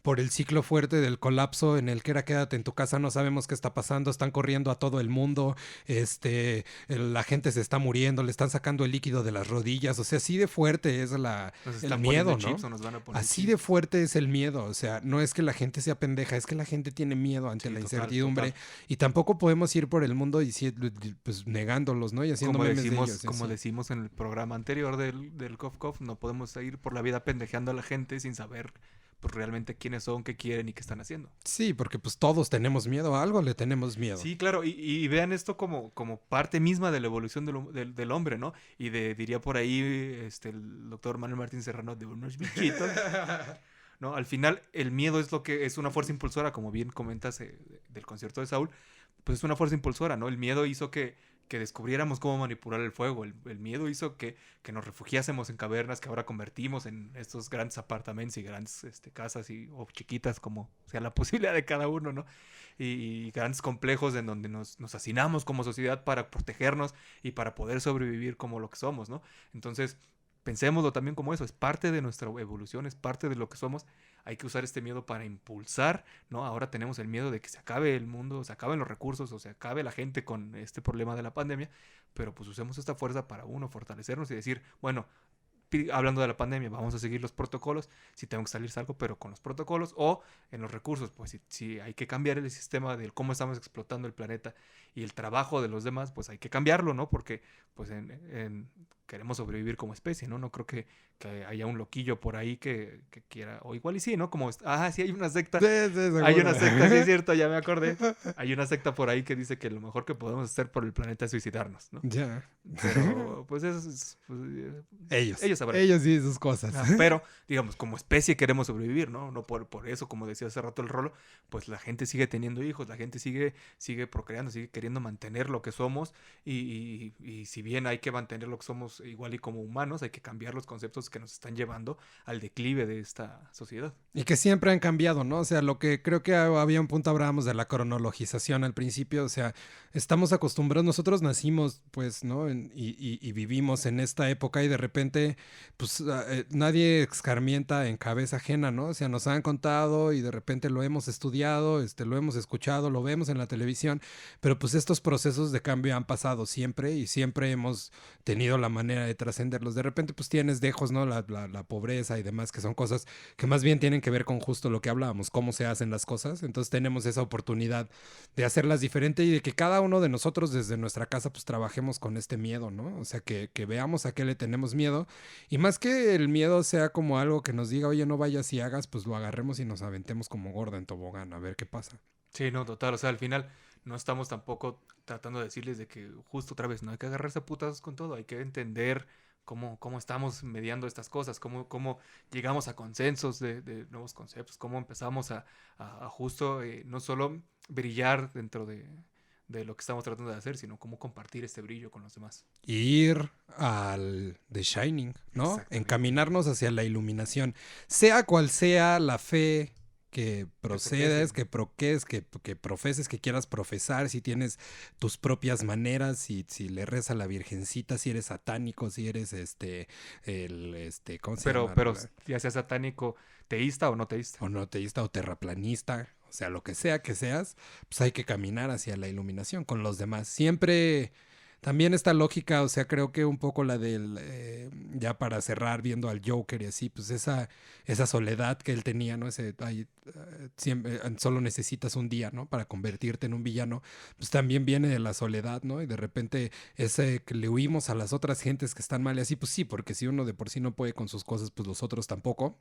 por el ciclo fuerte del colapso en el que era quédate en tu casa, no sabemos qué está pasando, están corriendo a todo el mundo, la gente se está muriendo, le están sacando el líquido de las rodillas, o sea, así de fuerte es Nos el están miedo, poniendo ¿no? chips o nos van a poner Así chips. de fuerte es el miedo, o sea, no es que la gente sea pendeja, es que la gente tiene miedo ante Sí, la total, incertidumbre total. y tampoco podemos ir por el mundo pues negándolos, ¿no? Y haciendo Como memes decimos, de ellos. y como así. decimos en el programa anterior del Cof Cof, no podemos ir por la vida pendejeando a la gente sin saber pues, realmente quiénes son, qué quieren y qué están haciendo. Sí, porque pues todos tenemos miedo, a algo le tenemos miedo. Sí, claro, y vean esto como parte misma de la evolución del hombre, ¿no? Y diría por ahí el doctor Manuel Martín Serrano, de unos bichitos, ¿no? Al final, el miedo es lo que es una fuerza impulsora, como bien comentas del concierto de Saúl, pues es una fuerza impulsora, ¿no? El miedo hizo que descubriéramos cómo manipular el fuego, el miedo hizo que nos refugiásemos en cavernas que ahora convertimos en estos grandes apartamentos y grandes casas o chiquitas, como sea la posibilidad de cada uno, ¿no? Y grandes complejos en donde nos hacinamos como sociedad para protegernos y para poder sobrevivir como lo que somos, ¿no? Entonces, pensémoslo también como eso, es parte de nuestra evolución, es parte de lo que somos. Hay que usar este miedo para impulsar, ¿no? Ahora tenemos el miedo de que se acabe el mundo, se acaben los recursos o se acabe la gente con este problema de la pandemia, pero pues usemos esta fuerza para fortalecernos y decir, bueno, hablando de la pandemia, vamos a seguir los protocolos, si tengo que salir salgo, pero con los protocolos, o en los recursos, pues si hay que cambiar el sistema de cómo estamos explotando el planeta y el trabajo de los demás, pues hay que cambiarlo, ¿no? Porque pues queremos sobrevivir como especie, ¿no? No creo que haya un loquillo por ahí que quiera, o igual y sí, ¿no? Como, sí hay una secta, hay una secta, sí es cierto, ya me acordé, hay una secta por ahí que dice que lo mejor que podemos hacer por el planeta es suicidarnos, ¿no? Ya. Pero pues eso es... Pues, Ellos sabrán. Ellos sí, sus cosas. Pero, digamos, como especie queremos sobrevivir, ¿no? No por eso, como decía hace rato el Rolo, pues la gente sigue teniendo hijos, la gente sigue procreando, sigue queriendo mantener lo que somos y si bien hay que mantener lo que somos igual y como humanos, hay que cambiar los conceptos que nos están llevando al declive de esta sociedad. Y que siempre han cambiado, ¿no? O sea, lo que creo que había un punto, hablábamos de la cronologización al principio, o sea, estamos acostumbrados, nosotros nacimos, pues, ¿no? Y vivimos en esta época y de repente, pues, nadie escarmienta en cabeza ajena, ¿no? O sea, nos han contado y de repente lo hemos estudiado, lo hemos escuchado, lo vemos en la televisión, pero pues estos procesos de cambio han pasado siempre y siempre hemos tenido la manera de trascenderlos. De repente, pues, tienes dejos, ¿no? La pobreza y demás, que son cosas que más bien tienen que ver con justo lo que hablábamos, cómo se hacen las cosas. Entonces tenemos esa oportunidad de hacerlas diferente y de que cada uno de nosotros desde nuestra casa pues trabajemos con este miedo, ¿no? O sea, que veamos a qué le tenemos miedo y más que el miedo sea como algo que nos diga, oye, no vayas y hagas, pues lo agarremos y nos aventemos como gorda en tobogán, a ver qué pasa. Sí, no, total, o sea, al final no estamos tampoco tratando de decirles de que justo otra vez no hay que agarrarse a putazos con todo, hay que entender cómo estamos mediando estas cosas, cómo llegamos a consensos de nuevos conceptos, cómo empezamos a justo no solo brillar dentro de lo que estamos tratando de hacer, sino cómo compartir este brillo con los demás. Ir al The Shining, ¿no? Exactamente. Encaminarnos hacia la iluminación, sea cual sea la fe que procedes, que profeses, que quieras profesar, si tienes tus propias maneras, si le rezas a la virgencita, si eres satánico, si eres ¿cómo se llama? Pero ya sea satánico, teísta o no teísta. O no teísta o terraplanista, o sea, lo que sea que seas, pues hay que caminar hacia la iluminación con los demás. Siempre también esta lógica, o sea, creo que un poco la del, ya para cerrar viendo al Joker y así, pues esa soledad que él tenía, ¿no? Siempre, solo necesitas un día, ¿no? Para convertirte en un villano, pues también viene de la soledad, ¿no? Y de repente ese que le huimos a las otras gentes que están mal y así, pues sí, porque si uno de por sí no puede con sus cosas, pues los otros tampoco.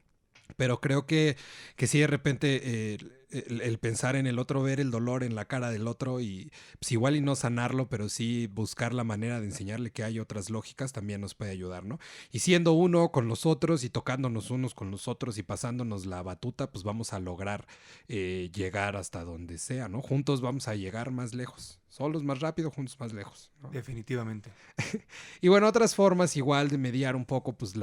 Pero creo que sí, de repente el pensar en el otro, ver el dolor en la cara del otro y pues igual y no sanarlo, pero sí buscar la manera de enseñarle que hay otras lógicas también nos puede ayudar, ¿no? Y siendo uno con los otros y tocándonos unos con los otros y pasándonos la batuta, pues vamos a lograr llegar hasta donde sea, ¿no? Juntos vamos a llegar más lejos. Solos más rápido, juntos más lejos, ¿no? Definitivamente. Y bueno, otras formas igual de mediar un poco, pues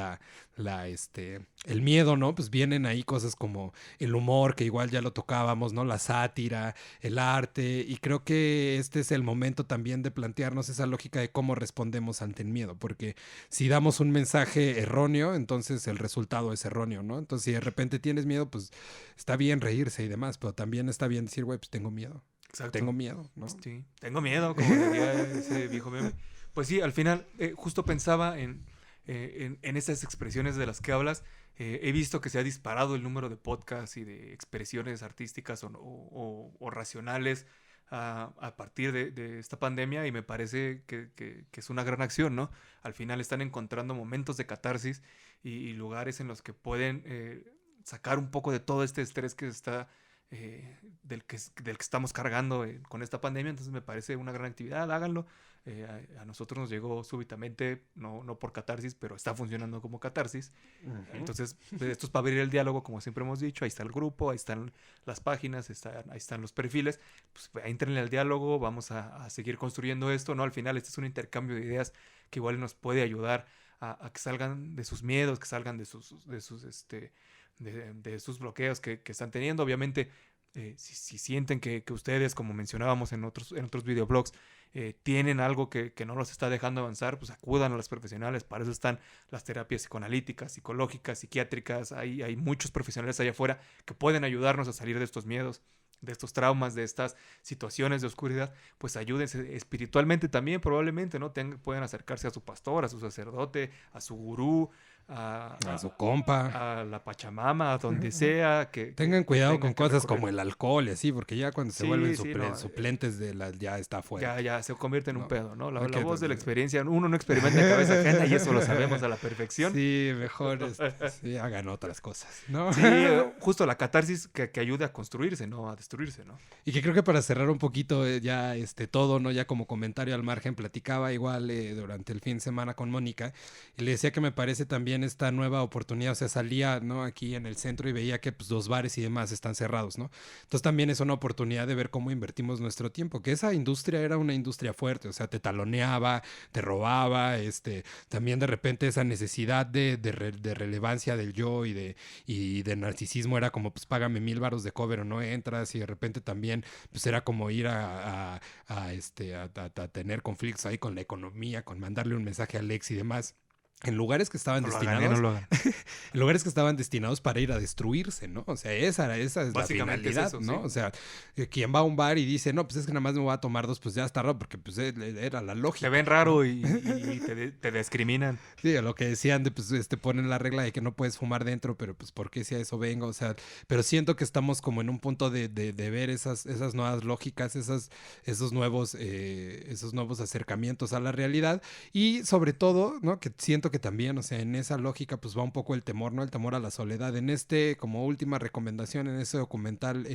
el miedo, ¿no? Pues vienen ahí cosas como el humor, que igual ya lo tocábamos, ¿no? La sátira, el arte, y creo que este es el momento también de plantearnos esa lógica de cómo respondemos ante el miedo, porque si damos un mensaje erróneo, entonces el resultado es erróneo, ¿no? Entonces si de repente tienes miedo, pues está bien reírse y demás, pero también está bien decir, güey, pues tengo miedo. Exacto. Tengo miedo, ¿no? Sí, tengo miedo, como diría ese viejo meme. Pues sí, al final justo pensaba en esas expresiones de las que hablas. He visto que se ha disparado el número de podcasts y de expresiones artísticas o racionales a partir de esta pandemia y me parece que es una gran acción, ¿no? Al final están encontrando momentos de catarsis y lugares en los que pueden sacar un poco de todo este estrés que está... del que estamos cargando con esta pandemia, entonces me parece una gran actividad, háganlo. A nosotros nos llegó súbitamente, no por catarsis, pero está funcionando como catarsis. Entonces, esto es para abrir el diálogo, como siempre hemos dicho, ahí está el grupo, ahí están las páginas, ahí están los perfiles, pues entrenle al diálogo, vamos a seguir construyendo esto, ¿no? Al final este es un intercambio de ideas que igual nos puede ayudar a que salgan de sus miedos, que salgan de sus bloqueos que están teniendo. Obviamente, si sienten que ustedes, como mencionábamos en otros videoblogs, tienen algo que no los está dejando avanzar, pues acudan a los profesionales. Para eso están las terapias psicoanalíticas, psicológicas, psiquiátricas. Hay muchos profesionales allá afuera que pueden ayudarnos a salir de estos miedos. de estos traumas, de estas situaciones de oscuridad, pues ayúdense espiritualmente también probablemente, ¿no? Pueden acercarse a su pastor, a su sacerdote, a su gurú, A su compa. a la Pachamama, a donde sea. Tengan Que cuidado tengan con que cosas recurrir. como el alcohol y así, porque ya cuando se vuelven Sí, no, suplentes ya está fuera. ya se convierte en un No, pedo, ¿no? hay La que- voz de la experiencia, uno no experimenta en cabeza ajena y eso lo sabemos a la perfección. Sí, mejor sí, hagan otras cosas, ¿no? Sí, justo la catarsis que ayude a construirse, no a destruirse, ¿no? Y que creo que para cerrar un poquito ya todo, ¿no? Ya como comentario al margen, platicaba igual durante el fin de semana con Mónica y le decía que me parece también esta nueva oportunidad, o sea, salía, ¿no? Aquí en el centro y veía que pues los bares y demás están cerrados, ¿no? Entonces también es una oportunidad de ver cómo invertimos nuestro tiempo, que esa industria era una industria fuerte, o sea, te taloneaba, te robaba, también de repente esa necesidad de relevancia del yo y de narcisismo era como, pues págame 1,000 varos de cover o no entras, y de repente también, pues era como ir a tener conflictos ahí con la economía, con mandarle un mensaje a Alex y demás. En lugares que estaban No lo hagan, destinados, no lo hagan. en lugares que estaban destinados para ir a destruirse, ¿no? O sea, esa es la Básicamente es finalidad, eso, ¿no? sí. O sea, quien va a un bar y dice, no, pues es que nada más me voy a tomar dos, pues ya está raro, porque pues era la lógica. Te ven raro y te discriminan. Sí, lo que decían de, pues, ponen la regla de que no puedes fumar dentro, pero pues, ¿por qué si a eso vengo? O sea, pero siento que estamos como en un punto de ver esas nuevas lógicas, esos nuevos acercamientos a la realidad y sobre todo, ¿no? Que siento que también, o sea, en esa lógica, pues va un poco el temor, ¿no? El temor a la soledad. En como última recomendación, en ese documental,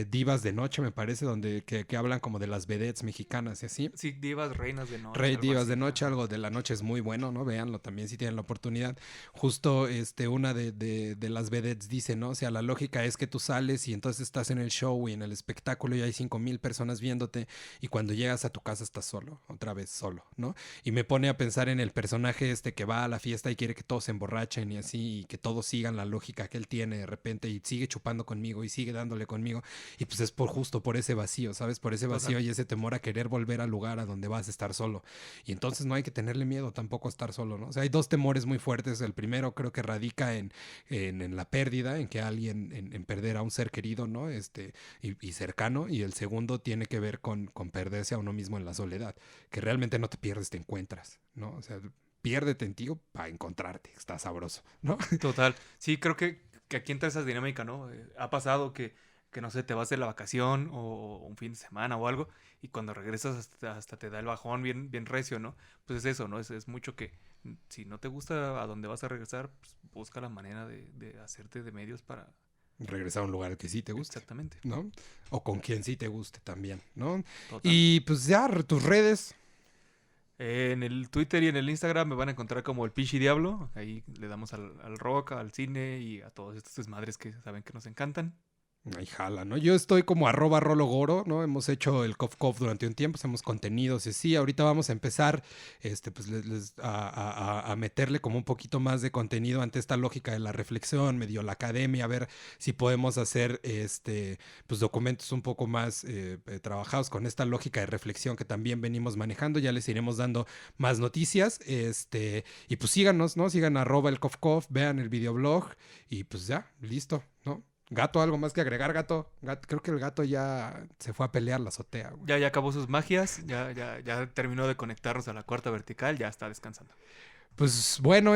Divas de Noche, me parece, donde que hablan como de las vedettes mexicanas y así. Sí, divas, reinas de noche. Rey algo Divas así, de Noche, ajá. algo de la noche es muy bueno, ¿no? Véanlo también si tienen la oportunidad. Justo una de las vedettes dice, ¿no? O sea, la lógica es que tú sales y entonces estás en el show y en el espectáculo y hay 5,000 personas viéndote y cuando llegas a tu casa estás solo, otra vez solo, ¿no? Y me pone a pensar en el personaje que va a la fiesta y quiere que todos se emborrachen y así, y que todos sigan la lógica que él tiene de repente y sigue chupando conmigo y sigue dándole conmigo. Y pues es justo por ese vacío, ¿sabes? Por ese vacío y ese temor a querer volver al lugar a donde vas a estar solo. Y entonces no hay que tenerle miedo tampoco a estar solo, ¿no? O sea, hay dos temores muy fuertes. El primero creo que radica en la pérdida, en que alguien, en perder a un ser querido, ¿no? Y cercano. Y el segundo tiene que ver con perderse a uno mismo en la soledad. Que realmente no te pierdes, te encuentras, ¿no? O sea, piérdete en ti para encontrarte. Está sabroso, ¿no? Total. Sí, creo que aquí entra esa dinámica, ¿no? Ha pasado que no sé, te vas de la vacación o un fin de semana o algo, y cuando regresas hasta te da el bajón bien recio, ¿no? Pues es eso, ¿no? Es mucho que si no te gusta a dónde vas a regresar, pues busca la manera de hacerte de medios para... Regresar a un lugar que sí te guste, Exactamente. ¿no? O con quien sí te guste también, ¿no? Total. Y pues ya, tus redes. En el Twitter y en el Instagram me van a encontrar como el Pichi Diablo. Ahí le damos al rock, al cine y a todos estos desmadres que saben que nos encantan. Ay, jala, ¿no? Yo estoy como @rologoro, ¿no? Hemos hecho el Cof durante un tiempo, hacemos contenidos y sí, ahorita vamos a empezar, pues a meterle como un poquito más de contenido ante esta lógica de la reflexión, medio la academia, a ver si podemos hacer, pues documentos un poco más trabajados con esta lógica de reflexión que también venimos manejando, ya les iremos dando más noticias, y pues síganos, ¿no? Sigan @el Cof, vean el videoblog y pues ya, listo, ¿no? Gato, ¿algo más que agregar, gato? Creo que el gato ya se fue a pelear la azotea, güey. Ya acabó sus magias, ya terminó de conectarnos a la cuarta vertical, ya está descansando. Pues bueno,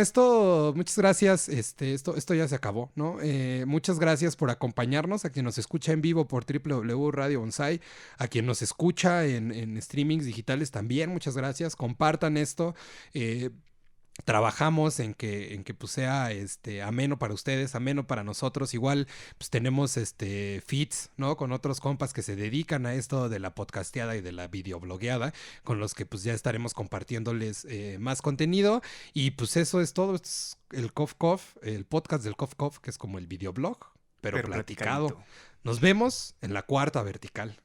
muchas gracias. Esto ya se acabó, ¿no? Muchas gracias por acompañarnos, a quien nos escucha en vivo por www.radio Bonsai, a quien nos escucha en streamings digitales también, muchas gracias. Compartan esto. Trabajamos en que pues sea ameno para ustedes, ameno para nosotros. Igual pues tenemos feeds, ¿no? Con otros compas que se dedican a esto de la podcasteada y de la videoblogueada, con los que pues ya estaremos compartiéndoles más contenido. Y pues eso es todo. Esto es el el podcast del Cof, que es como el videoblog, pero platicado. platicadito. Nos vemos en la cuarta vertical.